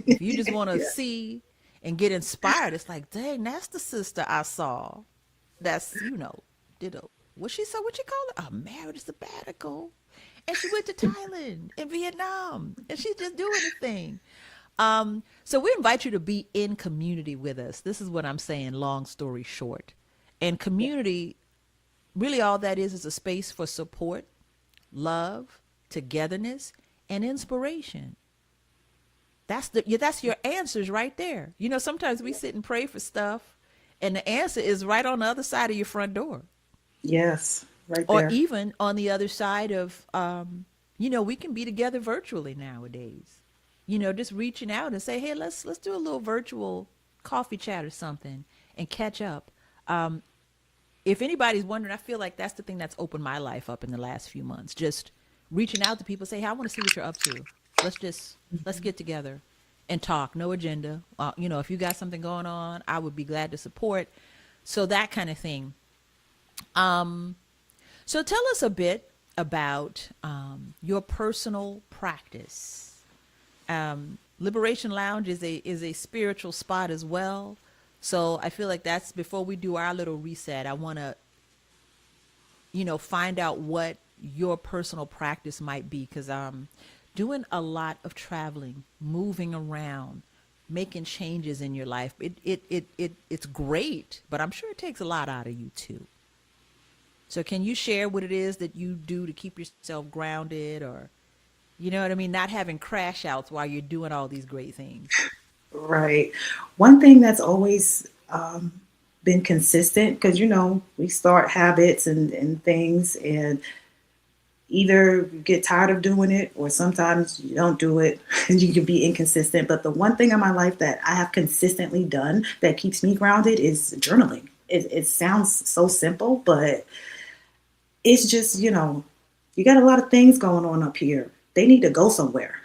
If you just want to Yeah. see and get inspired, it's like, dang, that's the sister I saw. That's, did a, what she call it? A marriage sabbatical. And she went to Thailand and Vietnam and she's just doing the thing. So we invite you to be in community with us. This is what I'm saying, long story short. And Yeah. community, really all that is a space for support, love, togetherness, and inspiration. That's your answers right there. Sometimes we sit and pray for stuff and the answer is right on the other side of your front door Yes, right or there. even on the other side of we can be together virtually nowadays. Just reaching out and say, "Hey, let's do a little virtual coffee chat or something and catch up." Um if anybody's wondering, I feel like that's the thing that's opened my life up in the last few months. Just reaching out to people, say, "Hey, I want to see what you're up to. Let's get together and talk. No agenda. If you got something going on, I would be glad to support." So that kind of thing. Um, so tell us a bit about your personal practice. Liberation Lounge is a spiritual spot as well. So I feel like that's before we do our little reset. I want to find out what your personal practice might be because I'm doing a lot of traveling, moving around, making changes in your life. It's great, but I'm sure it takes a lot out of you too. So can you share what it is that you do to keep yourself grounded or you know what I mean, not having crash outs while you're doing all these great things? Right. One thing that's always been consistent, because we start habits and things, and either you get tired of doing it, or sometimes you don't do it, and you can be inconsistent. But the one thing in my life that I have consistently done that keeps me grounded is journaling. It sounds so simple, but it's just you got a lot of things going on up here. They need to go somewhere.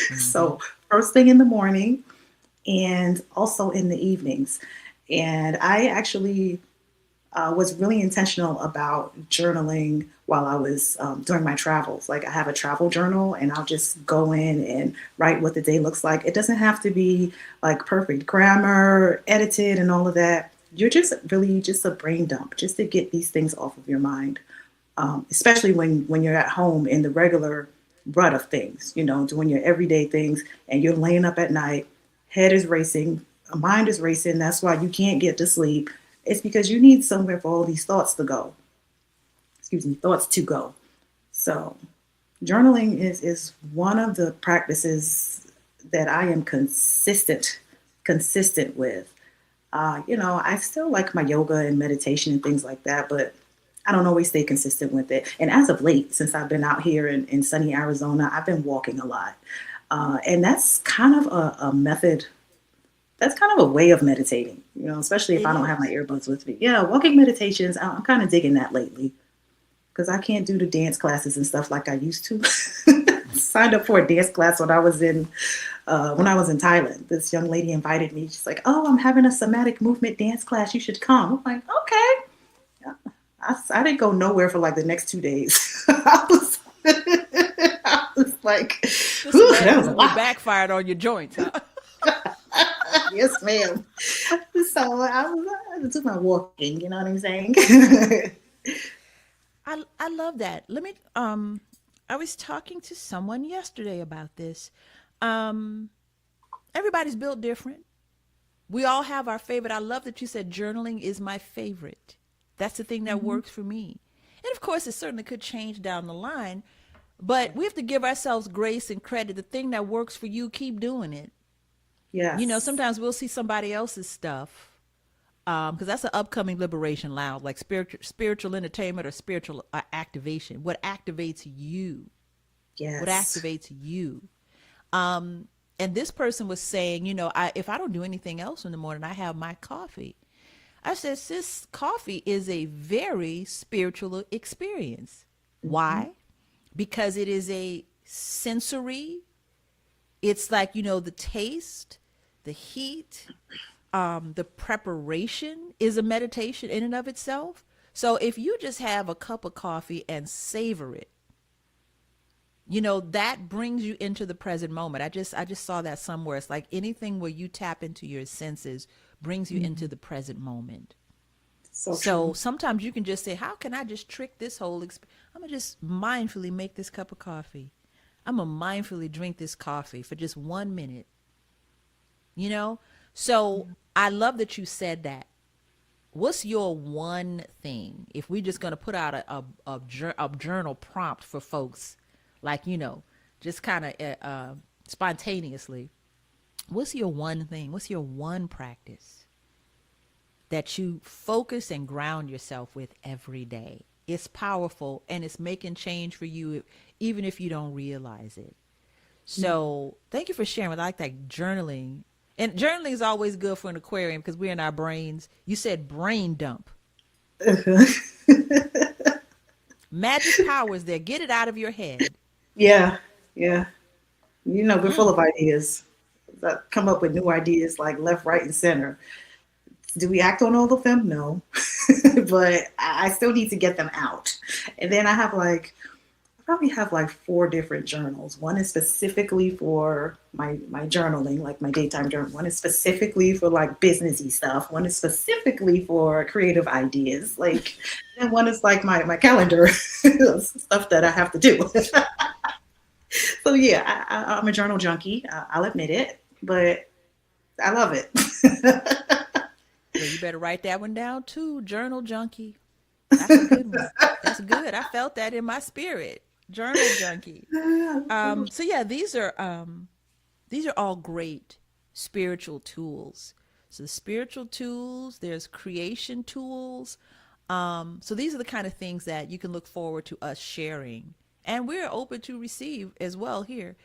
Mm-hmm. So first thing in the morning and also in the evenings. And I actually was really intentional about journaling while I was during my travels. Like I have a travel journal and I'll just go in and write what the day looks like. It doesn't have to be like perfect grammar, edited, and all of that. You're just really just a brain dump just to get these things off of your mind, especially when you're at home in the regular. rut of things, doing your everyday things, and you're laying up at night, head is racing, mind is racing. That's why you can't get to sleep. It's because you need somewhere for all these thoughts to go. Excuse me, thoughts to go. So journaling is one of the practices that I am consistent with. I still like my yoga and meditation and things like that, but I don't always stay consistent with it. And as of late, since I've been out here in sunny Arizona, I've been walking a lot. And that's kind of a method, that's kind of a way of meditating, especially if It I don't have my is. earbuds with me. Yeah, walking meditations, I'm kind of digging that lately because I can't do the dance classes and stuff like I used to. Signed up for a dance class when I was in Thailand. This young lady invited me. She's like, "Oh, I'm having a somatic movement dance class. You should come." I'm like, "Okay." I didn't go nowhere for like the next 2 days. I was like, The "Whew, that somatic was a movement lot." backfired on your joints, huh? Yes, ma'am. So I was my walking. You know what I'm saying? I love that. Let me I was talking to someone yesterday about this. Um Everybody's built different. We all have our favorite. I love that you said journaling is my favorite. That's the thing that Mhm. works for me. And of course, it certainly could change down the line, but we have to give ourselves grace and credit. The thing that works for you, keep doing it. Yes. Sometimes we'll see somebody else's stuff because that's an upcoming liberation lounge, like spiritual entertainment or spiritual activation. What activates you? What Yes. activates you? Um, and this person was saying, if I don't do anything else in the morning, I have my coffee. I said, sis, coffee is a very spiritual experience. Hmm. Why? Because it is a sensory, it's like, the taste, the heat, the preparation is a meditation in and of itself. So if you just have a cup of coffee and savor it, that brings you into the present moment. I just saw that somewhere. It's like anything where you tap into your senses brings you into Hmm. the present moment. So So true. sometimes you can just say, how can I just trick this whole I'm gonna just mindfully make this cup of coffee. I'm gonna mindfully drink this coffee for just 1 minute, you know? So I love that you said that. What's your one thing? If we're just gonna put out a journal prompt for folks, like, just kind of spontaneously, what's your one thing? What's your one practice that you focus and ground yourself with every day? It's powerful and it's making change for you, even if you don't realize it. So thank you for sharing. I like that journaling. And journaling is always good for an aquarium because we're in our brains. You said brain dump. Magic powers there. Get it out of your head. Yeah. Yeah. We're full Mm. of ideas. That come up with new ideas like left, right, and center. Do we act on all of them? No. But I still need to get them out. And then I probably have like four different journals. One is specifically for my journaling, like my daytime journal. One is specifically for like businessy stuff. One is specifically for creative ideas. And one is like my calendar stuff that I have to do. So yeah, I'm a journal junkie. I'll admit it, but I love it. Well, you better write that one down too. Journal junkie. That's a good one. That's good. I felt that in my spirit. Journal junkie. So yeah, these are all great spiritual tools. So spiritual tools, there's creation tools. So these are the kind of things that you can look forward to us sharing. And we're open to receive as well here.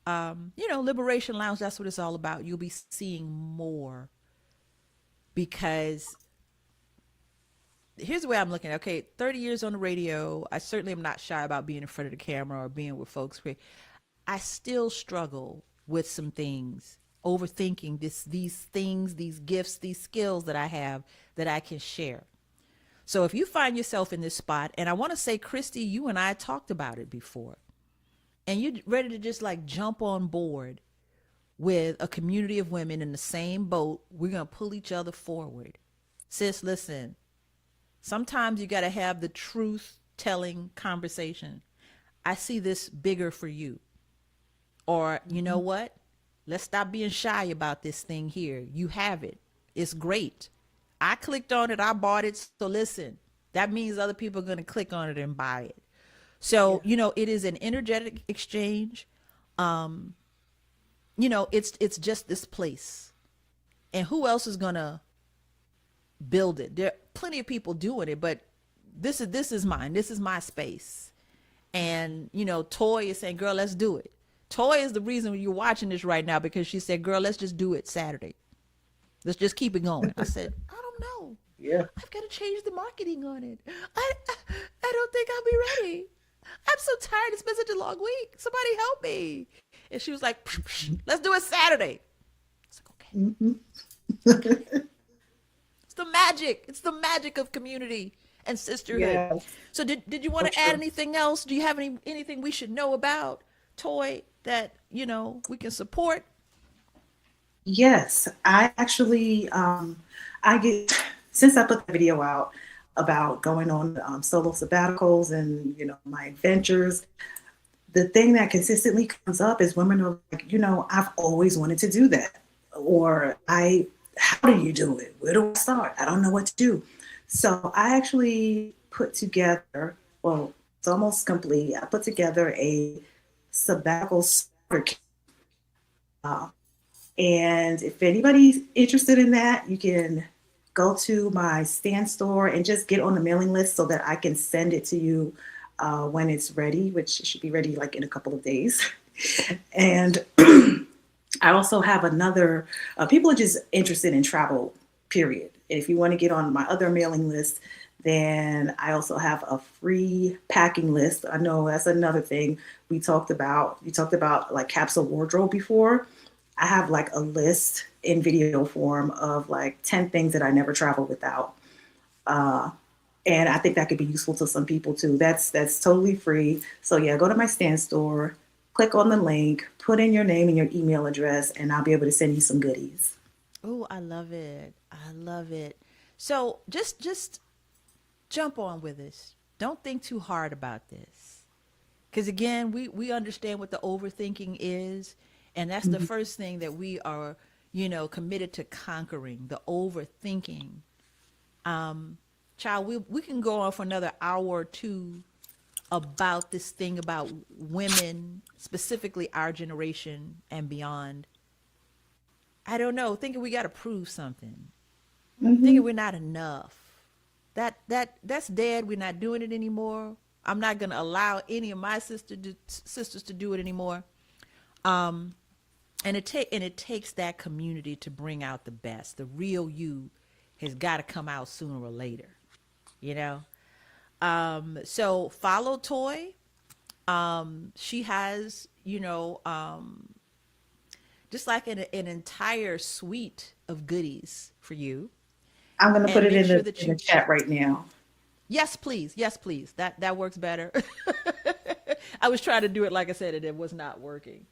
Liberation Lounge, that's what it's all about. You'll be seeing more because here's the way I'm looking at it. Okay, 30 years on the radio, I certainly am not shy about being in front of the camera or being with folks. I still struggle with some things, overthinking these things, these gifts, these skills that I have that I can share. So if you find yourself in this spot, and I want to say, Christy, you and I talked about it before, and you're ready to just like jump on board with a community of women in the same boat, we're going to pull each other forward. Sis, listen, sometimes you got to have the truth telling conversation. I see this bigger for you. Or, you know Mhm. what? Let's stop being shy about this thing here. You have it. It's great. I clicked on it, I bought it. So listen, that means other people are going to click on it and buy it. So, Yeah. it is an energetic exchange. Um, it's just this place. And who else is going to build it? There are plenty of people doing it, but this is mine. This is my space. And Toy is saying, "Girl, let's do it." Toy is the reason you're watching this right now because she said, "Girl, let's just do it Saturday. Let's just keep it going." I said, "I don't know. Yeah. I've got to change the marketing on it. I don't think I'll be ready. I'm so tired. It's been such a long week. Somebody help me." And she was like, "Psh, psh, let's do it Saturday." I was like, "Okay, Hmm. okay." It's the magic. It's the magic of community and sisterhood. Yes, So did you so want to add true. anything else? Do you have anything we should know about Toy that, we can support? Yes, I actually, I get, since I put the video out about going on solo sabbaticals and, my adventures, the thing that consistently comes up is women are like, I've always wanted to do that. Or how do you do it? Where do I start? I don't know what to do. So I actually put together, well, it's almost complete. I put together a sabbatical starter kit. Uh, and if anybody's interested in that, you can go to my stand store and just get on the mailing list so that I can send it to you when it's ready, which should be ready like in a couple of days. And I also have another, people are just interested in travel, period. And if you want to get on my other mailing list, then I also have a free packing list. I know that's another thing we talked about. You talked about like capsule wardrobe before. I have like a list in video form of like 10 things that I never travel without. Uh, and I think that could be useful to some people too. That's totally free. So yeah, go to my stand store, click on the link, put in your name and your email address, and I'll be able to send you some goodies. Oh, I love it. I love it. So just jump on with us. Don't think too hard about this. Because again, we understand what the overthinking is. And that's the Mhm. first thing that we are, committed to conquering the overthinking. Um, Child, we can go on for another hour or two about this thing about women, specifically our generation and beyond. I don't know, thinking we got to prove something, thinking Mhm. we're not enough. That's dead. We're not doing it anymore. I'm not going to allow any of my sisters to do it anymore. Um, and it takes that community to bring out the best. The real you has got to come out sooner or later. You know. So follow Toy. She has, just like an entire suite of goodies for you. I'm gonna put And it make in sure the that in the you, chat right now. yes, please. Yes, please. That works better. I was trying to do it like I said, and it was not working.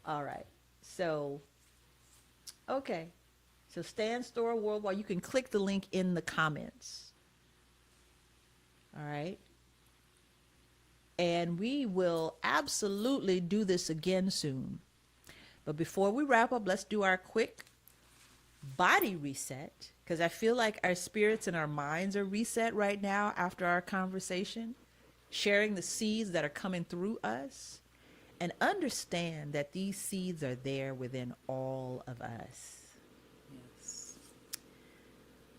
All right. So, okay. So, Stan Store Worldwide, you can click the link in the comments. All right. And we will absolutely do this again soon. But before we wrap up, let's do our quick body reset because I feel like our spirits and our minds are reset right now after our conversation, sharing the seeds that are coming through us, and understand that these seeds are there within all of us. Yes.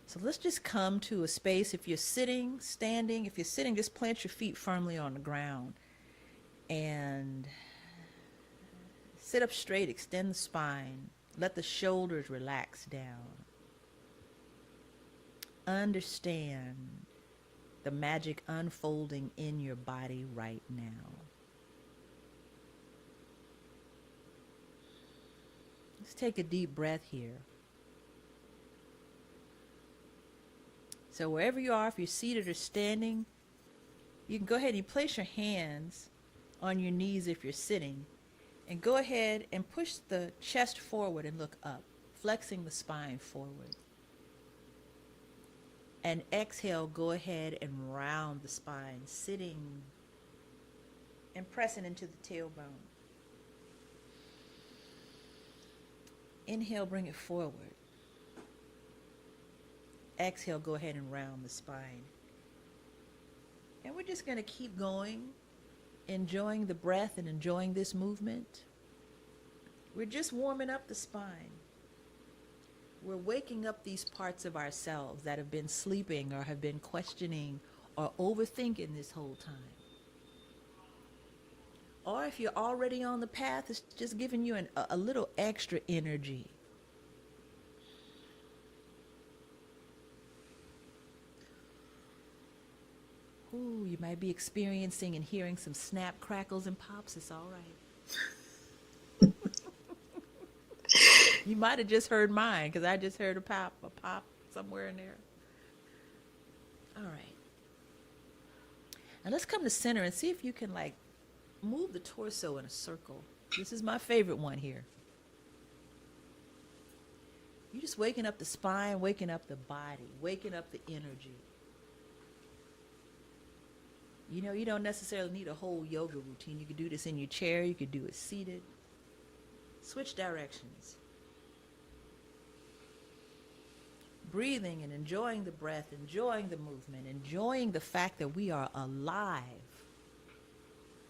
So let's just come to a space. If you're sitting, standing, if you're sitting, just plant your feet firmly on the ground and sit up straight, extend the spine, let the shoulders relax down. Understand the magic unfolding in your body right now. Let's take a deep breath here. So, wherever you are, if you're seated or standing, you can go ahead and you place your hands on your knees if you're sitting. And go ahead and push the chest forward and look up, flexing the spine forward. And exhale, go ahead and round the spine, sitting and pressing into the tailbone. Inhale, bring it forward. Exhale, go ahead and round the spine. And we're just going to keep going, enjoying the breath and enjoying this movement. We're just warming up the spine. We're waking up these parts of ourselves that have been sleeping or have been questioning or overthinking this whole time. Or if you're already on the path, it's just giving you a little extra energy. Ooh, you might be experiencing and hearing some snap, crackles, and pops. It's all right. You might have just heard mine because I just heard a pop somewhere in there. All right. Now let's come to center and see if you can like move the torso in a circle. This is my favorite one here. You're just waking up the spine, waking up the body, waking up the energy. You know, you don't necessarily need a whole yoga routine. You could do this in your chair. You could do it seated. Switch directions. Breathing and enjoying the breath, enjoying the movement, enjoying the fact that we are alive.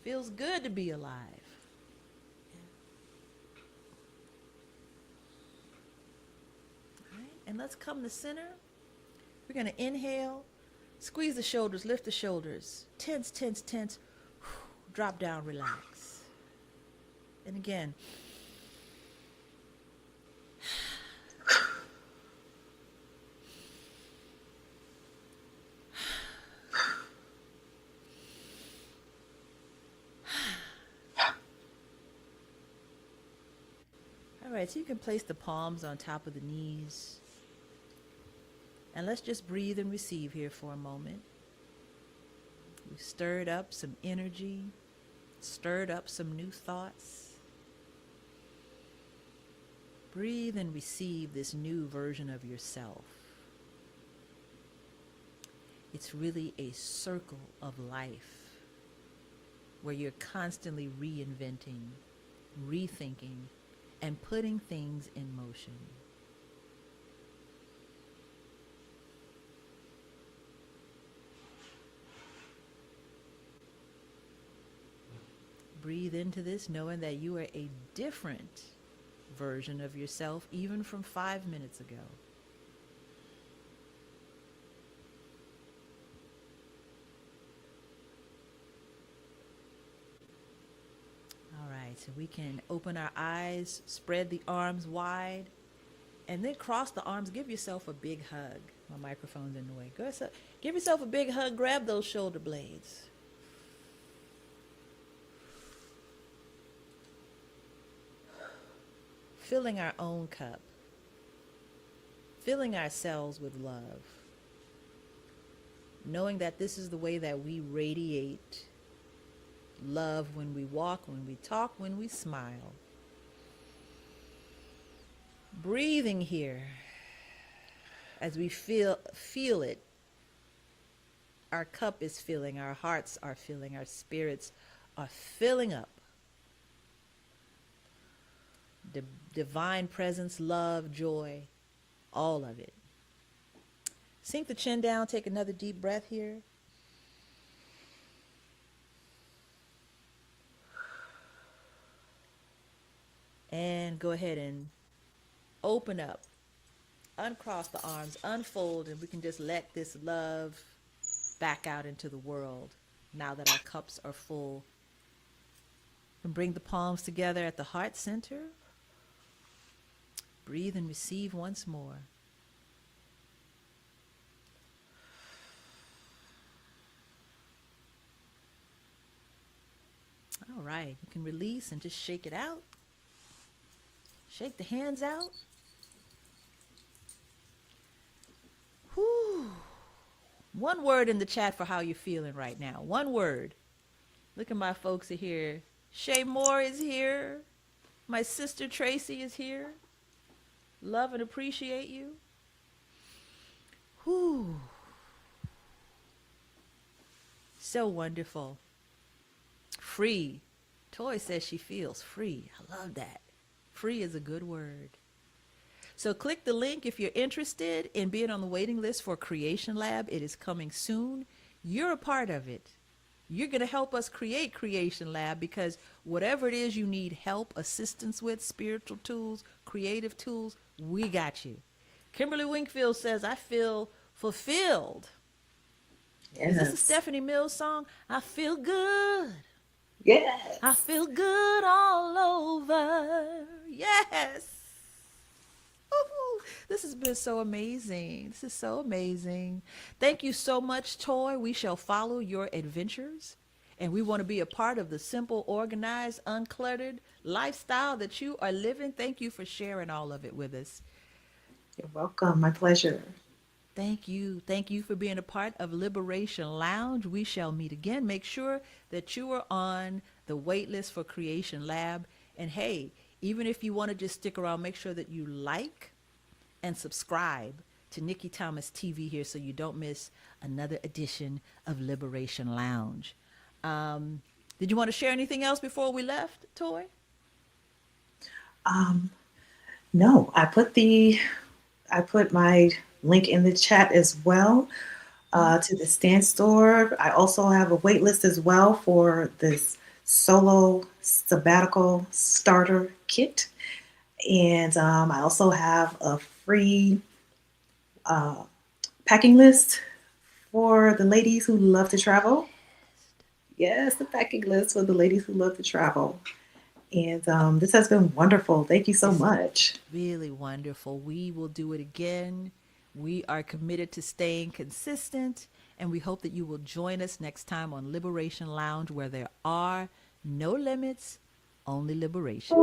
Feels good to be alive. All right, and let's come to center. We're going to inhale. Squeeze the shoulders, lift the shoulders. Tense, tense, tense. Drop down, relax. And again. All right, so you can place the palms on top of the knees. And let's just breathe and receive here for a moment. We've stirred up some energy, stirred up some new thoughts. Breathe and receive this new version of yourself. It's really a circle of life where you're constantly reinventing, rethinking, and putting things in motion. Breathe into this, knowing that you are a different version of yourself, even from 5 minutes ago. All right, so we can open our eyes, spread the arms wide, and then cross the arms. Give yourself a big hug. My microphone's in the way. Go ahead, give yourself a big hug. Grab those shoulder blades. Filling our own cup, filling ourselves with love, knowing that this is the way that we radiate love when we walk, when we talk, when we smile. Breathing here as we feel it. Our cup is filling, our hearts are filling, our spirits are filling up. Divine presence, love, joy, all of it. Sink the chin down, take another deep breath here. And go ahead and open up, uncross the arms, unfold, and we can just let this love back out into the world now that our cups are full. And bring the palms together at the heart center. Breathe and receive once more. All right, you can release and just shake it out. Shake the hands out. Whew. One word in the chat for how you're feeling right now. One word. Look at my folks are here. Shay Moore is here. My sister Tracy is here. Love and appreciate you. Whew. So wonderful. free. Toy says she feels free. I love that. Free is a good word. So click the link if you're interested in being on the waiting list for Creation Lab. It is coming soon. You're a part of it. You're going to help us create Creation Lab because whatever it is you need help, assistance with, spiritual tools, creative tools, we got you. Kimberly Wingfield says, I feel fulfilled. Is this a Yes. Stephanie Mills song? I feel good. Yes. I feel good all over. Yes. Woo-hoo. This has been so amazing. This is so amazing. Thank you so much, Toy. We shall follow your adventures. And we want to be a part of the simple, organized, uncluttered lifestyle that you are living. Thank you for sharing all of it with us. You're welcome. My pleasure. Thank you. Thank you for being a part of Liberation Lounge. We shall meet again. Make sure that you are on the wait list for Creation Lab. And hey, even if you want to just stick around, make sure that you like and subscribe to Nikki Thomas TV here so you don't miss another edition of Liberation Lounge. Did you want to share anything else before we left, Toy? Um, no, I put my link in the chat as well to the Stand Store. I also have a wait list as well for this solo sabbatical starter kit. And I also have a free packing list for the ladies who love to travel. Yes, the packing list for the ladies who love to travel. And this has been wonderful. Thank you so This is much. really wonderful. We will do it again. We are committed to staying consistent, and we hope that you will join us next time on Liberation Lounge, where there are no limits, only liberation.